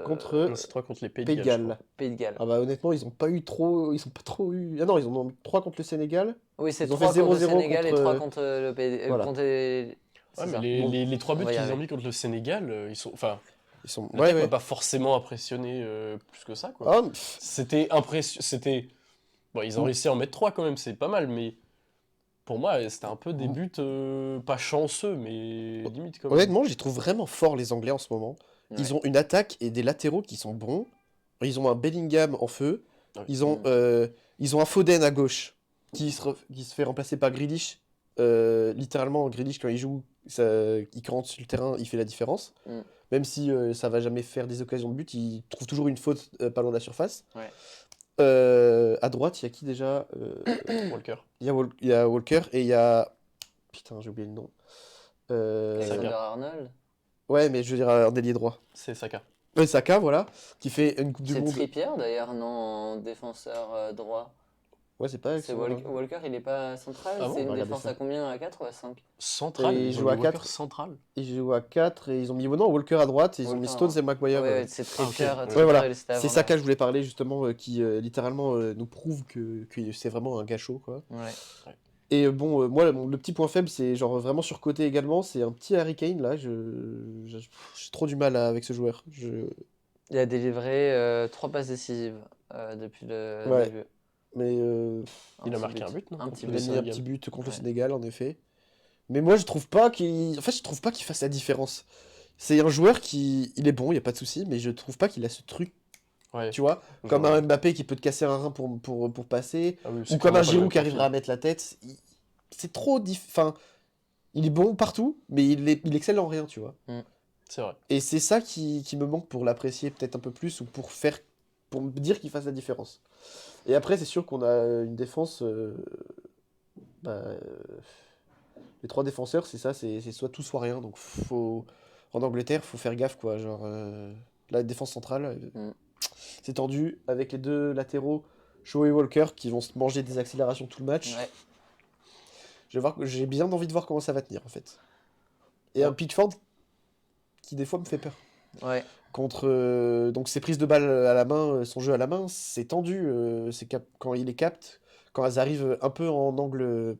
contre Non, c'est 3 contre les Pays Pays de de Galles. je Galles. crois. Pays de Galles. Ah bah honnêtement, ils ont pas trop eu. Ah non, ils en ont mis 3 contre le Sénégal. Oui, c'est Ils ont 3 fait contre le 0-0 Sénégal et contre, 3 contre le Pays voilà. contre les- c'est Ouais, mais ça. les 3 buts On va y qu'ils ont arriver. mis contre le Sénégal, ils sont. Enfin, Ils sont. l'attaque Ouais, m'a ouais. pas forcément impressionné plus que ça, quoi. Ah, pff, C'était impressionnant. Bon, ils ont réussi à en mettre 3 quand même, c'est pas mal, mais pour moi, c'était un peu des buts pas chanceux, mais limite quand même. honnêtement, j'y trouve vraiment fort les Anglais en ce moment. Ouais. Ils ont une attaque et des latéraux qui sont bons. Ils ont un Bellingham en feu. Ouais. Ils ont un Foden à gauche qui se fait remplacer par Grealish. Littéralement, Grealish, quand il joue, il rentre sur le terrain, il fait la différence. Mm. Même si ça va jamais faire des occasions de but, il trouve toujours une faute pas loin de la surface. Ouais. À droite, il y a qui déjà Walker. Il y a Walker et il y a. Putain, j'ai oublié le nom. Alexander Saka. Arnold. Ouais, mais je veux dire un ailier droit. C'est Saka. Ouais, Saka, voilà, qui fait une Coupe du C'est Monde. Trippier d'ailleurs, non, en défenseur droit. Ouais, c'est pas C'est Alexander. Walker, il est pas central. Ah bon, C'est on une va regarder défense ça. à combien? À 4 ou à 5? Central, Et il ils joue ont à mis Walker 4. central. Ils jouent à 4 et ils ont mis Walker à droite et ils ont mis Stones et Maguire. Ouais, c'est Ah, ok. Trippier. Ouais, Ouais, Trippier, voilà. il était C'est avant, Saka, ouais. je voulais parler justement, qui littéralement nous prouve que c'est vraiment un gars chaud, quoi. Ouais. Et bon, moi, le petit point faible, c'est genre vraiment surcoté également, c'est un petit Harry Kane, là. J'ai trop du mal avec ce joueur. Il a délivré 3 passes décisives depuis le Ouais. début. Mais Il a petit marqué un but, non? Un contre petit il le a but. mis un Sénégal. petit but contre le Ouais. Sénégal, en effet. Mais moi, je trouve pas qu'il fasse la différence. C'est un joueur il est bon, il y a pas de souci, mais je trouve pas qu'il a ce truc, Ouais. tu vois, comme un Mbappé qui peut te casser un rein pour passer, Ah oui, ou c'est comme un clairement pas le Giroud même qui arrivera à profil. mettre la tête. C'est trop enfin, il est bon partout, mais il excelle en rien, tu vois. C'est vrai. Et c'est ça qui me manque pour l'apprécier peut-être un peu plus, ou pour me dire qu'il fasse la différence. Et après, c'est sûr qu'on a une défense. Les 3 défenseurs, c'est ça, c'est soit tout, soit rien. Donc en Angleterre, faut faire gaffe, quoi. Genre, la défense centrale, c'est tendu, avec les 2 latéraux, Shaw et Walker, qui vont se manger des accélérations tout le match. Ouais. J'ai bien envie de voir comment ça va tenir, en fait. Et Ouais. un Pickford qui, des fois, me fait peur. Ouais. Donc ses prises de balles à la main, son jeu à la main, c'est tendu. Quand il les capte, quand elles arrivent un peu en angle,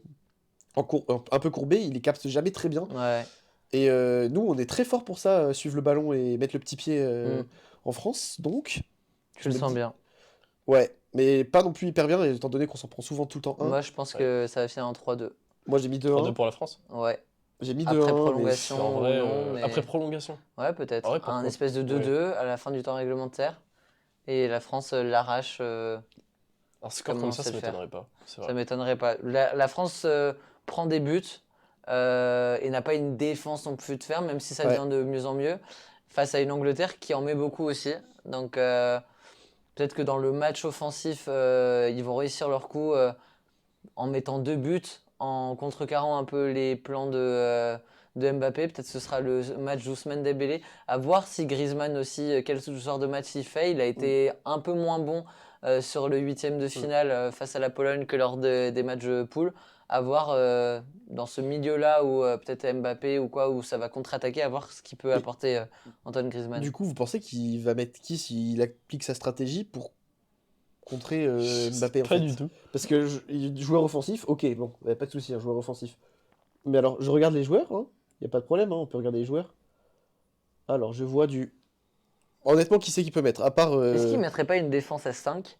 un peu courbé, il les capte jamais très bien. Ouais. Et nous, on est très fort pour ça, suivre le ballon et mettre le petit pied Mm. en France. Donc, Tu le me sens dis- bien. ouais, mais pas non plus hyper bien, étant donné qu'on s'en prend souvent tout le temps 1. Moi, je pense que ça va finir en 3-2. Moi, j'ai mis 3-2 2-1. pour la France. Ouais. J'ai mis Après 2-1, mais prolongation. En vrai, non, mais- après prolongation. Ouais, peut-être. Ah ouais, Un pourquoi espèce de 2-2 à la fin du temps réglementaire. Et la France l'arrache. Un score Comment comme on ça sait le faire. m'étonnerait pas. C'est Ça vrai. m'étonnerait pas. La France prend des buts et n'a pas une défense non plus de fer, même si ça Ouais. devient de mieux en mieux, face à une Angleterre qui en met beaucoup aussi. Donc peut-être que dans le match offensif, ils vont réussir leur coup en mettant 2 buts, en contrecarrant un peu les plans de Mbappé. Peut-être ce sera le match d'Ousmane Dembélé. À voir si Griezmann aussi, quel genre de match il fait. Il a été un peu moins bon sur le 8e de finale face à la Pologne que lors des matchs de poule. À voir dans ce milieu-là où peut-être Mbappé ou quoi, où ça va contre-attaquer, à voir ce qu'il peut Mais- apporter Antoine Griezmann. Du coup, vous pensez qu'il va mettre qui s'il applique sa stratégie pour contrer Mbappé, en Pas fait? du tout. Parce que joueur offensif, ok, bon, pas de souci, un joueur offensif. Mais alors, je regarde les joueurs, hein. Y a pas de problème, hein, on peut regarder les joueurs. Alors, je vois du. Honnêtement, qui c'est qui peut mettre? À part. Est-ce qu'il ne mettrait pas une défense à 5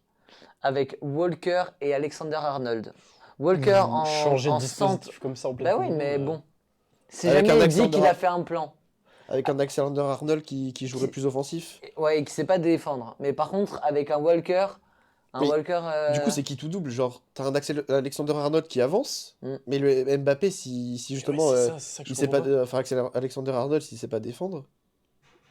avec Walker et Alexander Arnold? Walker Changer de en centre. dispositif comme ça en pleine Bah oui, Coupe du mais Monde, bon. Si Avec jamais un il dit Alexander qu'il a fait un plan, Avec un Alexander Arnold qui jouerait plus offensif. ouais, et qu'il sait pas défendre. Mais par contre, avec un Walker, Mais Walker. Du coup, c'est qui tout double? Genre, t'as un Alexander Arnold qui avance, Mm. mais le Mbappé, si Ouais, justement c'est ça que je il sait comprends pas. Enfin, Alexander Arnold, s'il sait pas défendre,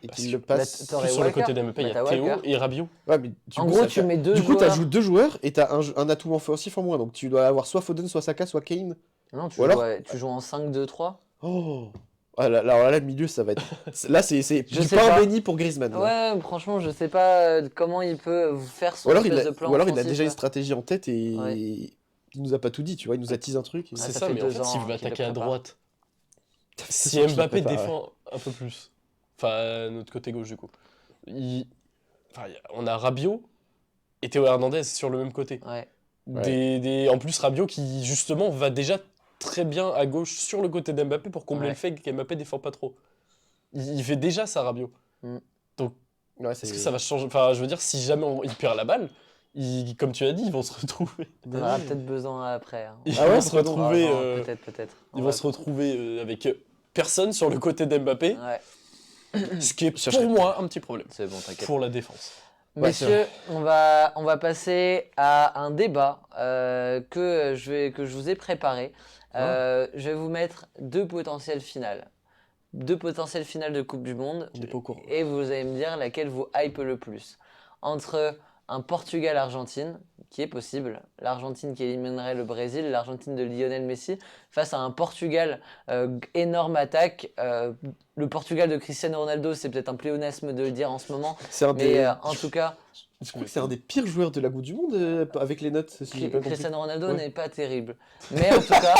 et Parce qu'il que le passe. t'aurais Plus sur le Walker. côté d'Mbappé, il y Bah, a t'as Théo Walker. et Rabiot. Ouais, mais En gros, tu mets deux Du coup, joueurs. t'ajoutes 2 joueurs et t'as un atout offensif en moins. Donc, tu dois avoir soit Foden, soit Saka, soit Kane. Non, tu Ou alors- joues en 5-2-3. Oh! Ah, alors là, le milieu, ça va être. Là, c'est Je du sais pain pas. béni pour Griezmann. Là. Ouais, franchement, je sais pas comment il peut faire son Ou alors, espèce de plan ou alors il a offensif, déjà une là. stratégie en tête et Ouais. il nous a pas tout dit, tu vois. Il nous a teasé un truc. Ah, C'est ça ça, fait mais en 2 fait, ans, s'il veut qu'il le attaquer à prépare. droite, C'est si sûr qu'il le Mbappé prépare, ouais. défend un peu plus, enfin, à notre côté gauche du coup, on a Rabiot et Théo Hernandez sur le même côté. Ouais. En plus, Rabiot qui justement va déjà très bien à gauche sur le côté d'Mbappé pour combler Ouais. le fait qu'Mbappé défend pas trop. Il fait déjà ça, Rabiot. Ouais, Est-ce que ça va changer? Enfin, je veux dire, si jamais il perd la balle, comme tu as dit, ils vont se retrouver. On aura peut-être besoin après. Hein. Ils Ah ouais, vont se pourquoi donc retrouver. Ah, non, peut-être. Ils vont se retrouver avec personne sur le côté d'Mbappé, Ouais, ce qui est Ça pour serait- moi un petit problème c'est bon, t'inquiète. pour la défense. Ouais, c'est Messieurs, on va passer à un débat que je vous ai préparé. Je vais vous mettre 2 potentielles finales. 2 potentielles finales de Coupe du Monde. On n'est pas au courant. Et vous allez me dire laquelle vous hype le plus. Entre un Portugal-Argentine, qui est possible. L'Argentine qui éliminerait le Brésil, l'Argentine de Lionel Messi, face à un Portugal énorme attaque. Le Portugal de Cristiano Ronaldo, c'est peut-être un pléonasme de le dire en ce moment, C'est un mais des... en tout cas, Je crois que c'est un des pires joueurs de la Coupe du Monde avec les notes, si j'ai pas compris. Cristiano Ronaldo Ouais. n'est pas terrible. Mais en tout cas,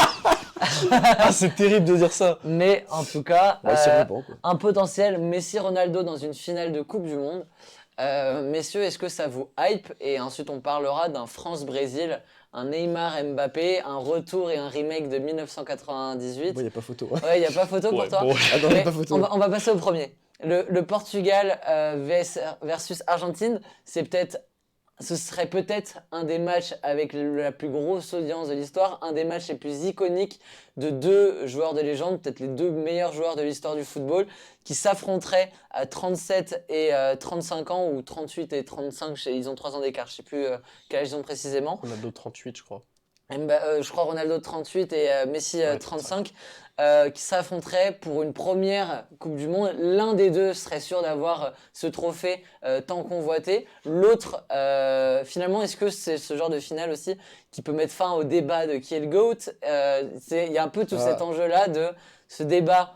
Ah, c'est terrible de dire ça. mais en tout cas, Ouais, c'est ruban, quoi. un potentiel Messi-Ronaldo dans une finale de Coupe du Monde. Messieurs, est-ce que ça vous hype? Et ensuite, on parlera d'un France-Brésil, un Neymar-Mbappé, un retour et un remake de 1998. Bon, il n'y a pas photo. Ouais, il n'y a pas photo pour Ouais, toi? bon. Ah non, il n'y Mais a pas photo. on va passer au premier. Le Portugal versus Argentine, ce serait peut-être un des matchs avec la plus grosse audience de l'histoire, un des matchs les plus iconiques de deux joueurs de légende, peut-être les deux meilleurs joueurs de l'histoire du football, qui s'affronteraient à 37 et 35 ans, ou 38 et 35, ils ont 3 ans d'écart, je ne sais plus quel âge ils ont précisément. Ronaldo 38, je crois. Je crois Ronaldo 38 et Messi Ouais, 35, qui s'affronteraient pour une première Coupe du Monde. L'un des deux serait sûr d'avoir ce trophée tant convoité. L'autre, finalement, est-ce que c'est ce genre de finale aussi qui peut mettre fin au débat de qui est le GOAT? Il y a un peu tout cet enjeu-là de ce débat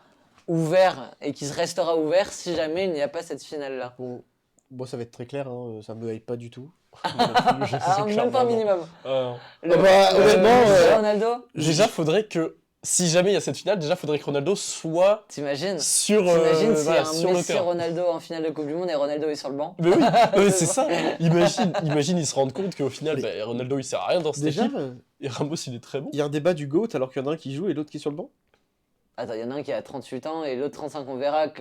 ouvert et qui restera ouvert si jamais il n'y a pas cette finale-là. Bon, ça va être très clair, hein, ça me hype pas du tout. Je sais Ah, même pas un clairement. minimum. Honnêtement, Ronaldo, Déjà, faudrait que, si jamais il y a cette finale, faudrait que Ronaldo soit t'imagines? sur, T'imagines s'il y voilà, a un sur le Messi terrain. Ronaldo en finale de Coupe du Monde et Ronaldo est sur le banc? Mais oui, mais c'est ça. Imagine, ils se rendent compte qu'au final, Ronaldo il sert à rien dans cette déjà, équipe. Et Ramos il est très bon. il y a un débat du GOAT alors qu'il y en a un qui joue et l'autre qui est sur le banc. Attends, il y en a un qui a 38 ans et l'autre 35. On verra dans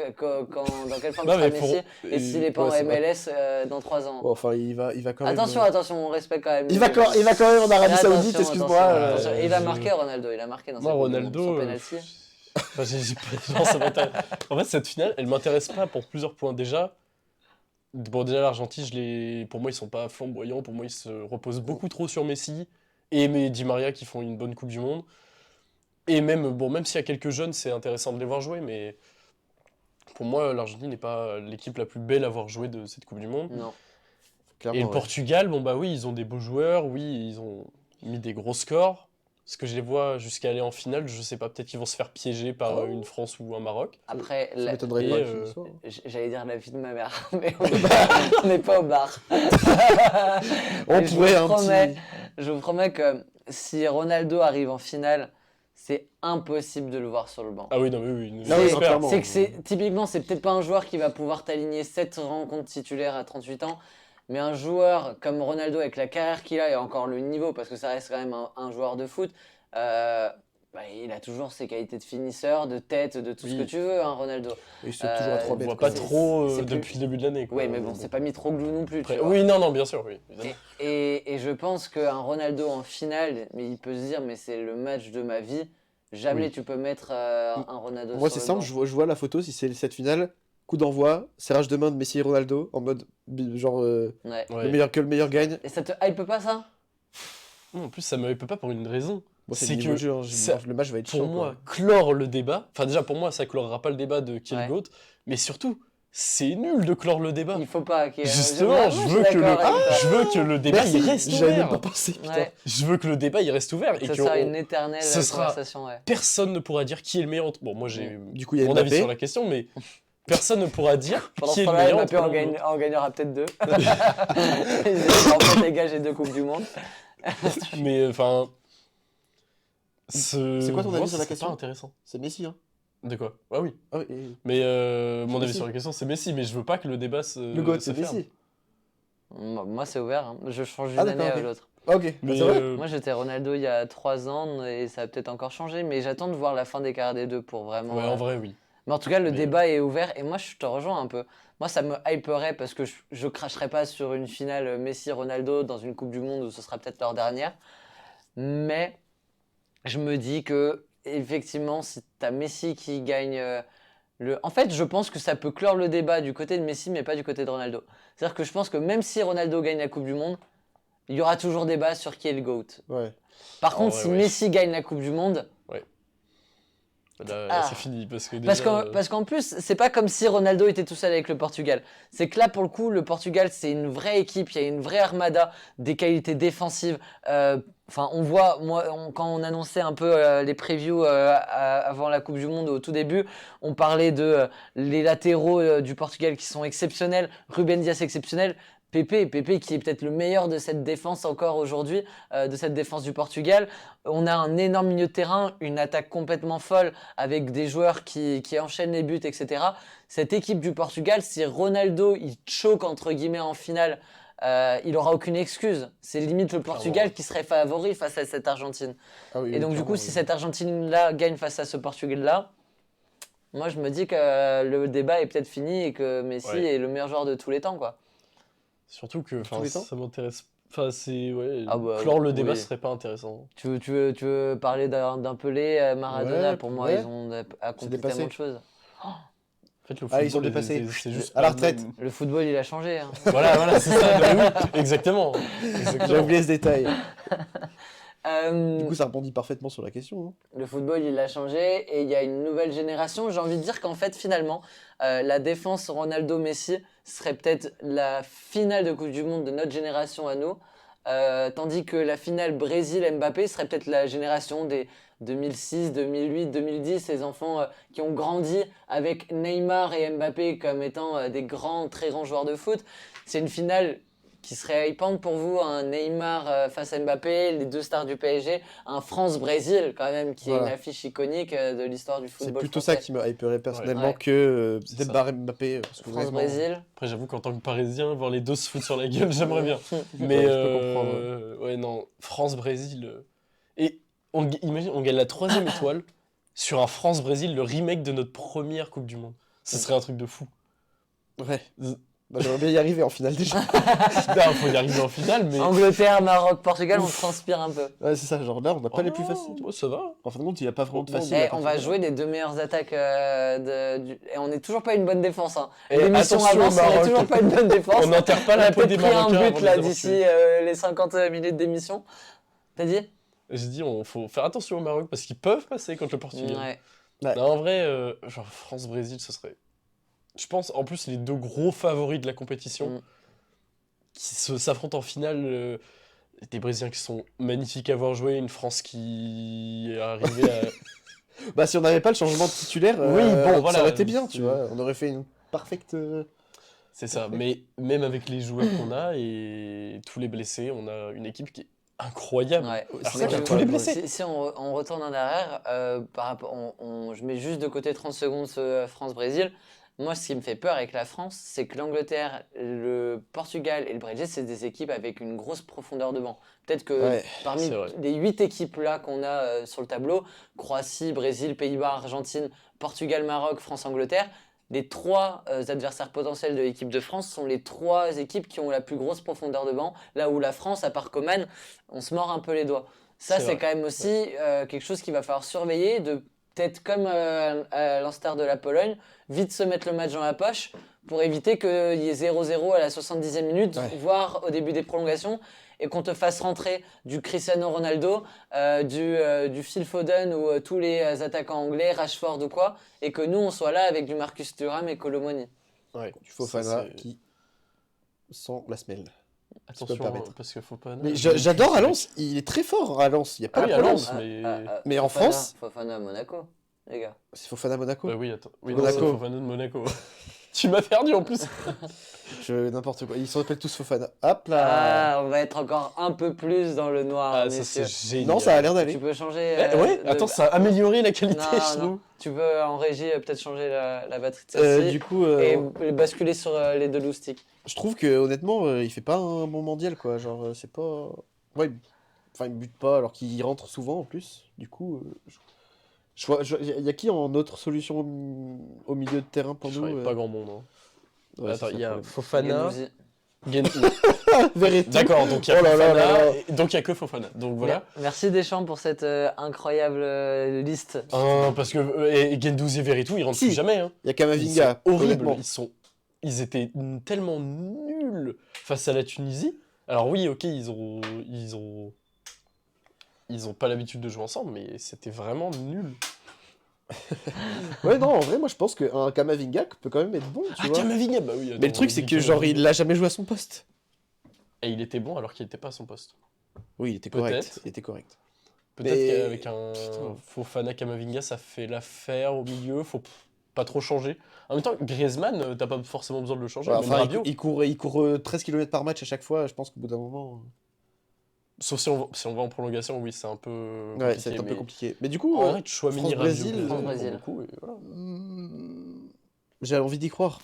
quelle forme Non, sera mais Messi et s'il n'est pas en ouais, c'est vrai. MLS dans 3 ans. Bon, enfin, il va quand même. Attention, on respecte quand même. Il va quand même en Arabie Attention, Saoudite, excuse-moi. attention. Il a je- marqué Ronaldo, il a marqué dans Moi, cette Coupe du Monde, Ronaldo. son penalty. Enfin, j'ai pas- non, ça m'intéresse. En fait, cette finale, elle m'intéresse pas pour plusieurs points. Déjà, l'Argentine, pour moi, ils sont pas flamboyants. Pour moi, ils se reposent beaucoup trop sur Messi et Di Maria qui font une bonne Coupe du Monde. Et même s'il y a quelques jeunes, c'est intéressant de les voir jouer, mais pour moi, l'Argentine n'est pas l'équipe la plus belle à avoir joué de cette Coupe du Monde. Non. Clairement, Et le ouais. Portugal, oui, ils ont des beaux joueurs, oui, ils ont mis des gros scores. Est-ce que je les vois jusqu'à aller en finale? Je sais pas, peut-être qu'ils vont se faire piéger par une France ou un Maroc. Après, Ça m'étonnerait et, pas euh, qu'il soit. j'allais dire la vie de ma mère, mais on n'est pas au bar. On Et pourrait un petit. je vous promets que si Ronaldo arrive en finale, c'est impossible de le voir sur le banc. Ah oui, non, mais oui, Ah oui, j'espère. clairement. C'est que typiquement, c'est peut-être pas un joueur qui va pouvoir t'aligner 7 rencontres titulaires à 38 ans, mais un joueur comme Ronaldo avec la carrière qu'il a et encore le niveau, parce que ça reste quand même un joueur de foot, il a toujours ses qualités de finisseur, de tête, de tout ce Oui. que tu veux, hein, Ronaldo. Il saute toujours à 3 On mètres. voit quoi. pas trop c'est plus- depuis le début de l'année. quoi. Oui, mais bon, c'est pas Mitroglou non plus, tu Après, vois. oui, non, bien sûr, oui. évidemment. Et je pense qu'un Ronaldo en finale, mais il peut se dire, mais c'est le match de ma vie. Jamais Oui. tu peux mettre un Ronaldo Moi, sur c'est le simple, banc. je vois la photo, si c'est cette finale, coup d'envoi, serrage de main de Messi et Ronaldo, en mode genre Ouais. Ouais. le meilleur gagne. Et ça te hype pas ça? Non, en plus, ça me hype pas pour une raison. Bon, c'est C'est le niveau que de jeu, hein, ça- le match va être Pour chiant. moi, clore le débat, enfin déjà pour moi, ça clorera pas le débat de qui est Ouais. le GOAT, mais surtout, c'est nul de clore le débat. Il faut pas qu'il y ait- Justement, Moi, je suis veux que d'accord avec toi. je veux que le débat Merci, il reste j'avais même ouvert. pas pensé, putain. Ouais. Je veux que le débat il reste ouvert et Ça que sera une éternelle ce sera- conversation, ouais. personne ne pourra dire qui est le meilleur. Bon, moi j'ai Du coup, il y a mon avis Mbappé. sur la question, mais personne ne pourra dire Pendant qui ce est le temps-là, meilleur. Mbappé entre l'un et l'autre. en gagnera peut-être 2. En fait, les gars, j'ai 2 Coupes du Monde. Mais enfin, C'est quoi ton avis moi, sur la c'est question pas intéressant. C'est Messi, hein. De quoi? Ah oui. Ah oui, et- Mais mon avis Messi. sur la question, c'est Messi, mais je veux pas que le débat se le GOAT, se c'est ferme. Messi. Moi, c'est ouvert, hein. Je change d'une Ah, année d'accord, à ok. l'autre. Ah, ok, Mais c'est vrai. Moi, j'étais Ronaldo il y a 3 ans et ça a peut-être encore changé, mais j'attends de voir la fin des carrières des deux pour vraiment. ouais, en vrai, oui. Mais en tout cas, le Mais- débat est ouvert et moi, je te rejoins un peu. Moi, ça me hyperait parce que je cracherais pas sur une finale Messi-Ronaldo dans une Coupe du Monde où ce sera peut-être leur dernière. Mais je me dis que, effectivement, si t'as Messi qui gagne En fait, je pense que ça peut clore le débat du côté de Messi, mais pas du côté de Ronaldo. C'est-à-dire que je pense que même si Ronaldo gagne la Coupe du Monde, il y aura toujours débat sur qui est le GOAT. Ouais. Par contre, ouais, si ouais. Messi gagne la Coupe du Monde, Là, c'est fini. Parce que Parce qu'en plus, c'est pas comme si Ronaldo était tout seul avec le Portugal. C'est que là, pour le coup, le Portugal, c'est une vraie équipe, il y a une vraie armada, des qualités défensives. Enfin, on voit, quand on annonçait un peu les previews avant la Coupe du Monde au tout début, on parlait de les latéraux du Portugal qui sont exceptionnels, Ruben Dias exceptionnel. Pepe qui est peut-être le meilleur de cette défense encore aujourd'hui, de cette défense du Portugal. On a un énorme milieu de terrain, une attaque complètement folle avec des joueurs qui enchaînent les buts, etc. Cette équipe du Portugal, si Ronaldo il choque entre guillemets en finale, il aura aucune excuse. C'est limite le Portugal qui serait favori face à cette Argentine. Ah oui, Et donc du coup, si cette Argentine-là gagne face à ce Portugal-là, moi je me dis que le débat est peut-être fini et que Messi est le meilleur joueur de tous les temps, quoi. Surtout que Tous les temps ça m'intéresse. Enfin, c'est. Ouais, Ah bah, clore le débat, oui. ce serait pas intéressant. Tu veux parler d'un Pelé, Maradona? Ouais, Pour moi, ouais. ils ont accompli dépassé. tellement de choses. En fait, le Ah, ils football, ont dépassé. c'est juste. À la pas le retraite. même. Le football, il a changé, hein. Voilà, c'est ça. Bah oui, exactement. J'ai oublié ce détail. Euh, Du coup, ça répondit parfaitement sur la question. Hein. Le football, il a changé et il y a une nouvelle génération. J'ai envie de dire qu'en fait, finalement, la défense Ronaldo-Messi serait peut-être la finale de Coupe du Monde de notre génération à nous. Tandis que la finale Brésil-Mbappé serait peut-être la génération des 2006, 2008, 2010, ces enfants qui ont grandi avec Neymar et Mbappé comme étant des très grands joueurs de foot. C'est une finale qui serait hypante pour vous, un Neymar face à Mbappé, les deux stars du PSG, un France-Brésil quand même, qui est une affiche iconique de l'histoire du C'est football plutôt français. ça qui me hyperait personnellement Ouais. que C'est peut-être ça. barrer Mbappé. Parce que honnêtement, France-Brésil. Après, j'avoue qu'en tant que Parisien, voir les deux se foutre sur la gueule, j'aimerais bien. Mais Ouais, je peux comprendre. ouais, non, France-Brésil. Et imagine, on gagne la 3e étoile sur un France-Brésil, le remake de notre première Coupe du Monde. Ce serait un truc de fou. Ouais. Bah, j'aimerais bien y arriver en finale déjà. Il faut y arriver en finale, mais. Angleterre, Maroc, Portugal, on Ouf. transpire un peu. Ouais, c'est ça, genre là, on n'a pas les plus Oh, faciles. moi, ça va. En fin de compte, il n'y a pas vraiment de facile. Eh, à on va partir de là. jouer les deux meilleures attaques et on n'est toujours pas une bonne défense. Hein. Et L'émission attention au avance, on n'est Maroc. toujours pas une bonne défense. On n'enterre pas On la a peau des peut-être pris un Marocains avant but de là les avoir d'ici tués. les 50 minutes d'émission. T'as dit? J'ai dit, faut faire attention au Maroc parce qu'ils peuvent passer contre le Portugal. Ouais. Ouais. Non, en vrai, genre France-Brésil, ce serait. Je pense, en plus, les deux gros favoris de la compétition Mm. qui s'affrontent en finale. Des Brésiliens qui sont magnifiques à voir jouer, une France qui est arrivée à. Bah, si on n'avait pas le changement de titulaire, Oui, bon, voilà. ça aurait été bien, tu C'est- vois. On aurait fait une parfaite. C'est ça, mais même avec les joueurs qu'on a et tous les blessés, on a une équipe qui est incroyable. Ouais. Alors c'est qu'on ça a qui est tous les incroyable. blessés. Si on retourne en arrière, par rapport, je mets juste de côté 30 secondes ce France-Brésil. Moi, ce qui me fait peur avec la France, c'est que l'Angleterre, le Portugal et le Brésil, c'est des équipes avec une grosse profondeur de banc. Peut-être que Ouais, parmi c'est vrai. les 8 équipes là qu'on a sur le tableau, Croatie, Brésil, Pays-Bas, Argentine, Portugal, Maroc, France, Angleterre, les 3 adversaires potentiels de l'équipe de France sont les 3 équipes qui ont la plus grosse profondeur de banc, là où la France, à part Coman, on se mord un peu les doigts. Ça, C'est c'est vrai. quand même aussi quelque chose qu'il va falloir surveiller, de peut-être comme à l'instar de la Pologne, vite se mettre le match dans la poche pour éviter qu'il y ait 0-0 à la 70e minute, Ouais. voire au début des prolongations, et qu'on te fasse rentrer du Cristiano Ronaldo, du Phil Foden ou tous les attaquants anglais, Rashford ou quoi, et que nous on soit là avec du Marcus Thuram et Colomoni. Ouais, du Fofana ça, c'est- qui sent la semelle. Attention, permettre. parce que faut pas. Mais j'adore à Lens, il est très fort à Lens, il n'y a pas Ah de oui, à problème. Lens, mais- Mais en Fofana- France Fofana à Monaco, les gars. C'est Fofana Monaco. Bah oui, attends. Oui, Monaco. non, c'est Fofana de Monaco. Tu m'as perdu en plus. N'importe quoi, ils s'appellent tous Fofana. Hop là. On va être encore un peu plus dans le noir, Ah, ça messieurs. c'est génial. Non, ça a l'air Tu d'aller. peux changer. Ouais, attends, ça a amélioré la qualité, Non, je non. trouve. Tu peux en régie peut-être changer la batterie de celle-ci Du coup, et basculer sur les deux loustiques. je trouve que honnêtement, il fait pas un bon mondial quoi. Genre, c'est pas. Ouais, enfin, il bute pas alors qu'il rentre souvent en plus. Du coup, il y a qui en autre solution au milieu de terrain pour Je nous pas grand monde. Hein. Ouais, Attends, c'est il y ça a le Fofana. Guendouzi. Verretou. D'accord, donc il y a Oh là là Fofana, là là. et donc il y a que Fofana. Donc voilà. Merci Deschamps pour cette incroyable liste. Parce que et Guendouzi et Veretout, ils rentrent Si. plus jamais. Hein. Il y a Ils Kamavinga. sont horribles. honnêtement. Ils étaient tellement nuls face à la Tunisie. Alors oui, ok, ils ont pas l'habitude de jouer ensemble, mais c'était vraiment nul. Ouais, non, en vrai, moi je pense qu'un Kamavinga peut quand même être bon, tu vois. Kamavinga, bah oui. Mais le attends, truc, on c'est dit que genre, il Kamavinga. l'a jamais joué à son poste. Et il était bon alors qu'il était pas à son poste. Oui, il était correct. Peut-être. Il était correct. Peut-être Mais. qu'avec un Putain. Fofana Kamavinga, ça fait l'affaire au milieu. Faut pas trop changer. En même temps, Griezmann, t'as pas forcément besoin de le changer. Ouais, Même enfin, Rabiot. il court 13 km par match à chaque fois. Je pense qu'au bout d'un moment. Sauf si on va en prolongation, oui, c'est un peu Ouais, ça va compliqué. être un peu Mais compliqué. Mais du coup, en vrai, Chouamini, Rabiot, France-Brésil. Griezmann, pour France-Brésil. le coup, et voilà. J'ai envie d'y croire.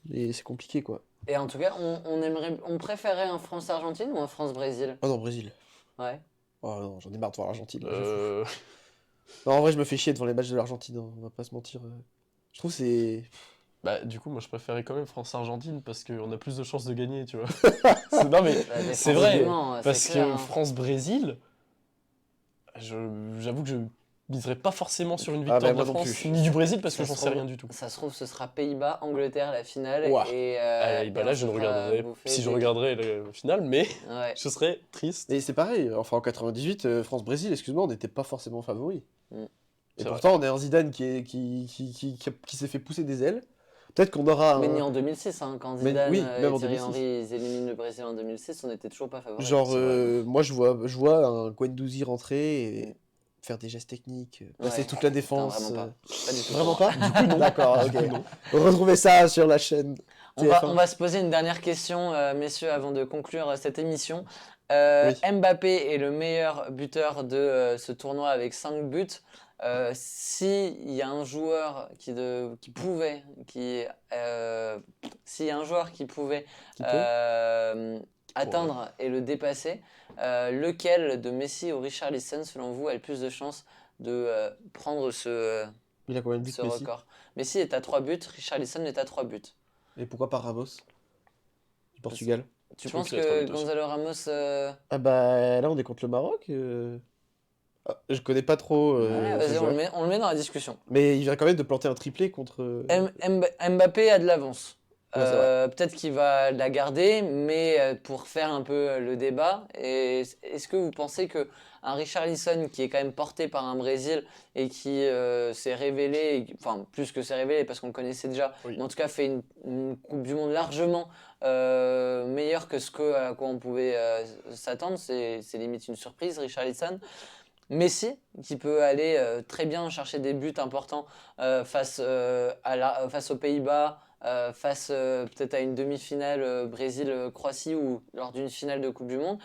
Mais c'est compliqué, quoi. Et en tout cas, on préférait un France-Argentine ou un France-Brésil? Oh non, Brésil. Ouais. Oh non, j'en ai marre de voir l'Argentine. Là, j'avoue. Euh, Non, en vrai, je me fais chier devant les matchs de l'Argentine, hein, on va pas se mentir. Je trouve que c'est. Bah, du coup, moi, je préférais quand même France-Argentine parce qu'on a plus de chances de gagner, tu vois. Non, mais Bah, c'est vrai, défensivement, c'est parce clair, que hein. France-Brésil, j'avoue que je miserais pas forcément sur une Ah, victoire bah, de la moi non France, plus. ni du Brésil, parce que Ça j'en se sais trouve- rien du tout. Ça se trouve, ce sera Pays-Bas, Angleterre, la finale. Ouah. Allez, bah Et là, on je se ne fera regarderai, bouffer si je des- regarderai le final, mais Ouais. je serais triste. Et c'est pareil, enfin en 98, France-Brésil, excuse-moi, on n'était pas forcément favoris. Mm. Et C'est vrai. pourtant, on a un Zidane qui s'est fait pousser des ailes. Peut-être qu'on aura Mais ni un. en 2006, hein, quand Mais Zidane oui, même et en Thierry 2006. Henry ils éliminent le Brésil en 2006, on n'était toujours pas favoris. Genre, C'est vrai. moi, je vois un Guendouzi rentrer et Mm. faire des gestes techniques, passer Ouais. toute la Putain, défense. vraiment pas. Pas du tout. Vraiment pour moi. pas? Du coup, non. D'accord, Du ok. coup, non. Retrouvez ça sur la chaîne On va, TF1. on va se poser une dernière question, messieurs, avant de conclure cette émission. Oui. Mbappé est le meilleur buteur de ce tournoi avec 5 buts. S'il y a un joueur s'il y a un joueur qui pouvait Qui peut? atteindre et le dépasser, lequel de Messi ou Richarlison, selon vous, a le plus de chances de prendre Il a combien de buts, ce Messi? record? Messi est à 3 buts, Richarlison est à 3 buts. Et pourquoi pas Ramos? Du Portugal. Tu Je trouve penses qu'il a 3 que buts aussi. Gonzalo Ramos. Ah bah là, on est contre le Maroc. Ah, je connais pas trop Ouais, ce vas-y, joueur. on le met dans la discussion. Mais il vient quand même de planter un triplé contre. Mbappé a de l'avance. Ouais, c'est vrai. Peut-être qu'il va la garder, mais pour faire un peu le débat, est-ce que vous pensez que un Richarlison qui est quand même porté par un Brésil et qui s'est révélé, enfin plus que s'est révélé parce qu'on le connaissait déjà, Oui. mais en tout cas fait une Coupe du Monde largement meilleure que à quoi on pouvait s'attendre, c'est limite une surprise, Richarlison. Messi, qui peut aller très bien chercher des buts importants face aux Pays-Bas, face peut-être à une demi-finale Brésil-Croatie ou lors d'une finale de Coupe du Monde.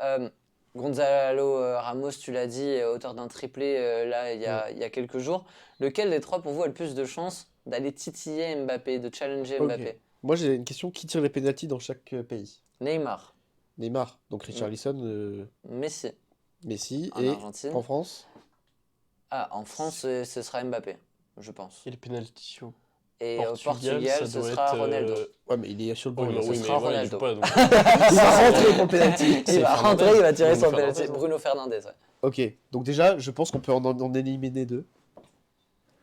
Euh, Gonzalo Ramos, tu l'as dit, est auteur d'un triplé là il y a quelques jours. Lequel des trois pour vous a le plus de chances d'aller titiller Mbappé, de challenger Ok. Mbappé? Moi, j'ai une question. Qui tire les pénaltys dans chaque pays? Neymar, Neymar. Donc Richarlison, Messi Messi. en Et Argentine. en France? Ah, en France, ce sera Mbappé, je pense. Et les pénaltys au Et au Portugal, Portugal, ça ce doit sera être. Ronaldo. Ouais, mais il est sur le banc. Oui, là, mais, ça oui, se- mais sera voilà, il joue Ronaldo. pas. Donc... Il va rentrer pour le penalty. C'est Il va Fernandez. rentrer, il va tirer Bruno son penalty. Fernandez, hein. Bruno Fernandes, ouais. Ok. Donc déjà, je pense qu'on peut en éliminer deux.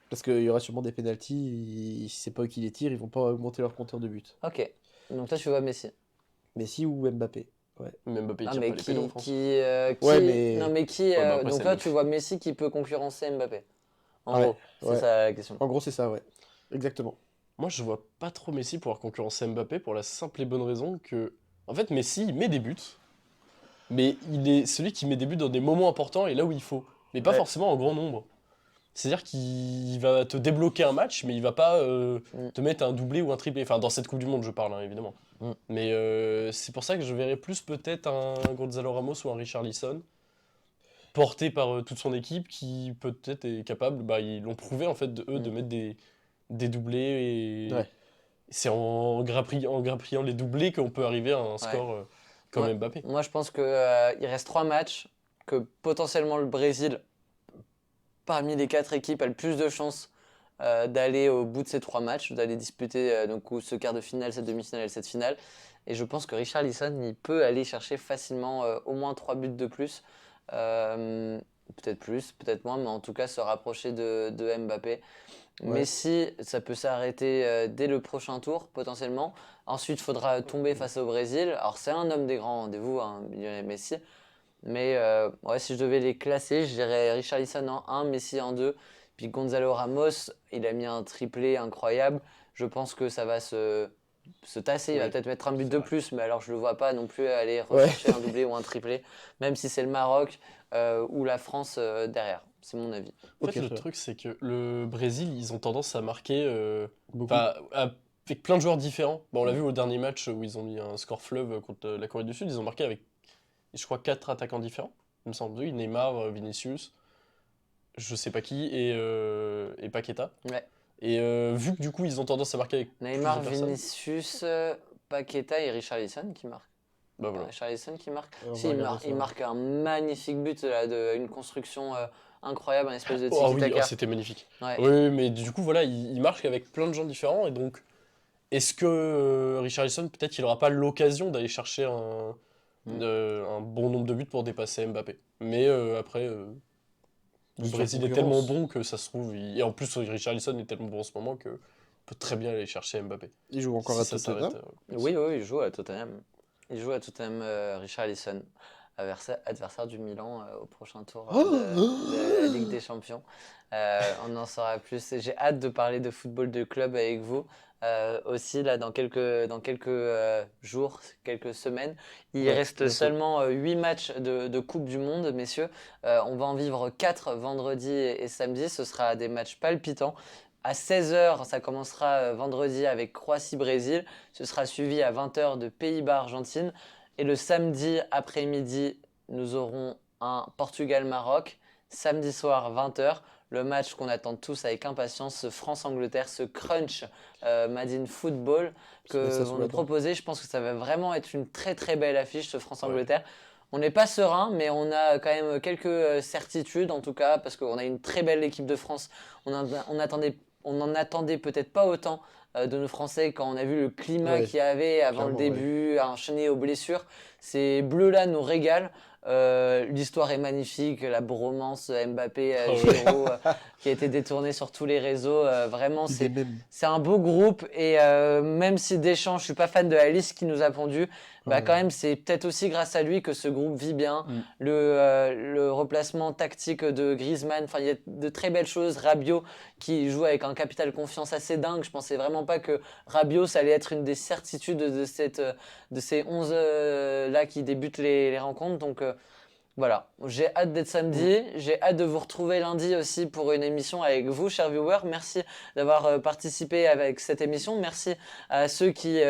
Parce qu'il y aura sûrement des pénaltys. Si c'est pas eux qui les tirent, ils vont pas augmenter leur compteur de buts. Ok. Donc toi, tu vois Messi. Messi ou Mbappé. Ouais. Même Mbappé, il Ah, tire mais pas les pénaux en France. Ouais, mais- Non, mais qui. Ouais, bah après, donc c'est toi, Mbappé. tu vois Messi qui peut concurrencer Mbappé. En Ouais, gros, c'est ouais. ça la question. En gros, c'est ça, ouais. Exactement. Moi, je vois pas trop Messi pouvoir concurrencer Mbappé pour la simple et bonne raison que, en fait, Messi, il met des buts, mais il est celui qui met des buts dans des moments importants et là où il faut, mais pas Ouais. forcément en grand nombre. C'est-à-dire qu'il va te débloquer un match, mais il va pas Mm. te mettre un doublé ou un triplé. Enfin, dans cette Coupe du Monde, je parle, hein, évidemment. Mm. Mais c'est pour ça que je verrais plus peut-être un Gonzalo Ramos ou un Richarlison, porté par toute son équipe, qui peut-être est capable, bah, ils l'ont prouvé en fait, de mettre des doublés. Et Ouais. c'est en grappillant les doublés qu'on peut arriver à un score comme Ouais. Mbappé. Moi, je pense qu'il reste 3 matchs, que potentiellement le Brésil, parmi les 4 équipes, a le plus de chances d'aller au bout de ces 3 matchs, d'aller disputer donc, ce quart de finale, cette demi-finale et cette finale. Et je pense que Richarlison, il peut aller chercher facilement au moins 3 buts de plus. Peut-être plus, peut-être moins, mais en tout cas se rapprocher de Mbappé. Ouais. Messi, ça peut s'arrêter dès le prochain tour, potentiellement. Ensuite, il faudra tomber face au Brésil. Alors, c'est un homme des grands rendez-vous, hein, Lionel Messi. Mais ouais, si je devais les classer, je dirais Richarlison en 1, Messi en 2, Puis Gonzalo Ramos, il a mis un triplé incroyable. Je pense que ça va se tasser. Il va Oui, peut-être mettre un but c'est de vrai. plus, mais alors je le vois pas non plus aller rechercher un doublé ou un triplé, même si c'est le Maroc ou la France derrière. C'est mon avis. En Ok, fait, le très bien. truc, c'est que le Brésil, ils ont tendance à marquer Beaucoup. avec plein de joueurs différents. Bon, on l'a vu au dernier match où ils ont mis un score fleuve contre la Corée du Sud. Ils ont marqué avec, je crois, 4 attaquants différents. Il me semble. Oui, Neymar, Vinicius, je sais pas qui, et Paqueta. Ouais. Et vu que du coup, ils ont tendance à marquer avec plus Neymar, de personnes, Vinicius, Paqueta et Richarlison qui marquent. bah voilà. Richarlison qui marque. On va Si, regarder ça. il marque un magnifique but là, une construction incroyable, un espèce de Oh oui, tiki-taka. c'était magnifique. Ouais. Oui, mais du coup, voilà, il marque avec plein de gens différents. Et donc, est-ce que Richarlison, peut-être, il n'aura pas l'occasion d'aller chercher un bon nombre de buts pour dépasser Mbappé. Mais après, le Ils sont en Brésil est tellement concurrence. bon que ça se trouve. Et en plus, Richarlison est tellement bon en ce moment que peut très bien aller chercher Mbappé. Ils jouent encore Si à ça Tottenham. s'arrête. Oui, il joue à Tottenham. Il joue à Tottenham, Richarlison, adversaire du Milan au prochain tour de la Ligue des Champions. On en saura plus. J'ai hâte de parler de football de club avec vous. Aussi, là, dans quelques jours, quelques semaines. Il Ouais, reste bientôt. seulement 8 matchs de Coupe du Monde, messieurs. On va en vivre 4 vendredi et samedi. Ce sera des matchs palpitants. À 16h, ça commencera vendredi avec Croatie-Brésil. Ce sera suivi à 20h de Pays-Bas-Argentine. Et le samedi après-midi, nous aurons un Portugal-Maroc. Samedi soir, 20h. Le match qu'on attend tous avec impatience, ce France-Angleterre, ce crunch Made in Football Ça met que ça vont sous nous la dent. proposer. Je pense que ça va vraiment être une très très belle affiche, ce France-Angleterre. On n'est pas serein, mais on a quand même quelques certitudes, en tout cas, parce qu'on a une très belle équipe de France. On n'en attendait peut-être pas autant de nos Français quand on a vu le climat Ouais, qu'il y avait avant le clairement, ouais. début, enchaîné aux blessures. Ces bleus-là nous régalent. L'histoire est magnifique, la bromance Mbappé, Ah ouais. Giroud, qui a été détournée sur tous les réseaux. Vraiment, Des mêmes. c'est un beau groupe. Et même si Deschamps, je suis pas fan de la liste qu'il nous a pondue, bah quand même, c'est peut-être aussi grâce à lui que ce groupe vit bien. Mm. Le replacement tactique de Griezmann, enfin, il y a de très belles choses. Rabiot qui joue avec un capital confiance assez dingue. Je pensais vraiment pas que Rabiot, ça allait être une des certitudes de ces 11 là qui débutent les rencontres. Donc voilà, j'ai hâte d'être samedi, j'ai hâte de vous retrouver lundi aussi pour une émission avec vous, chers viewers. Merci d'avoir participé avec cette émission. Merci à ceux qui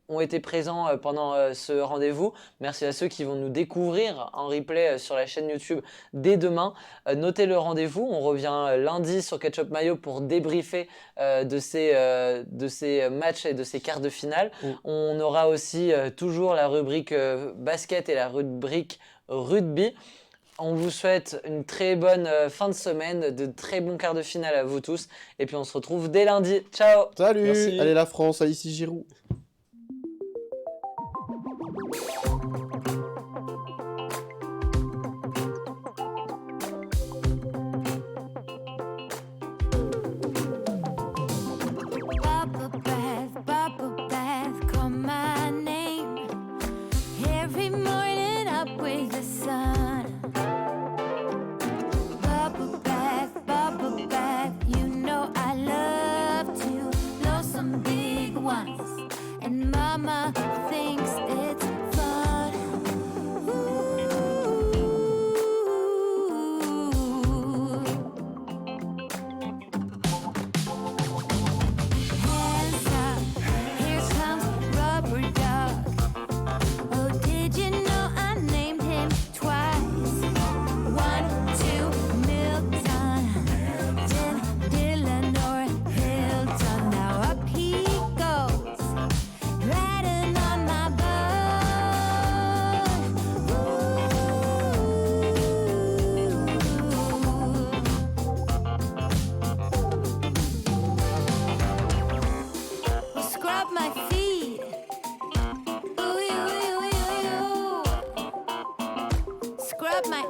ont été présents pendant ce rendez-vous. Merci à ceux qui vont nous découvrir en replay sur la chaîne YouTube dès demain. Notez le rendez-vous, on revient lundi sur Ketchup Mayo pour débriefer de ces matchs et de ces quarts de finale. On aura aussi toujours la rubrique basket et la rubrique rugby. On vous souhaite une très bonne fin de semaine, de très bons quarts de finale à vous tous. Et puis on se retrouve dès lundi. Ciao! Salut! Merci. Allez la France, allez ici Giroud. Bubble bath, call my name. Every morning up with the sun. Bubble bath, you know I love to blow some big ones. And mama thinks it's fun. Ooh. Hands up, here comes Rubber Duck. Oh, did you know I named him twice? 1, 2, Milton, then Dylan or Hilton. Now up he goes, riding on my boat. Scrub my feet. Ooh, ooh, ooh, ooh, ooh. Scrub my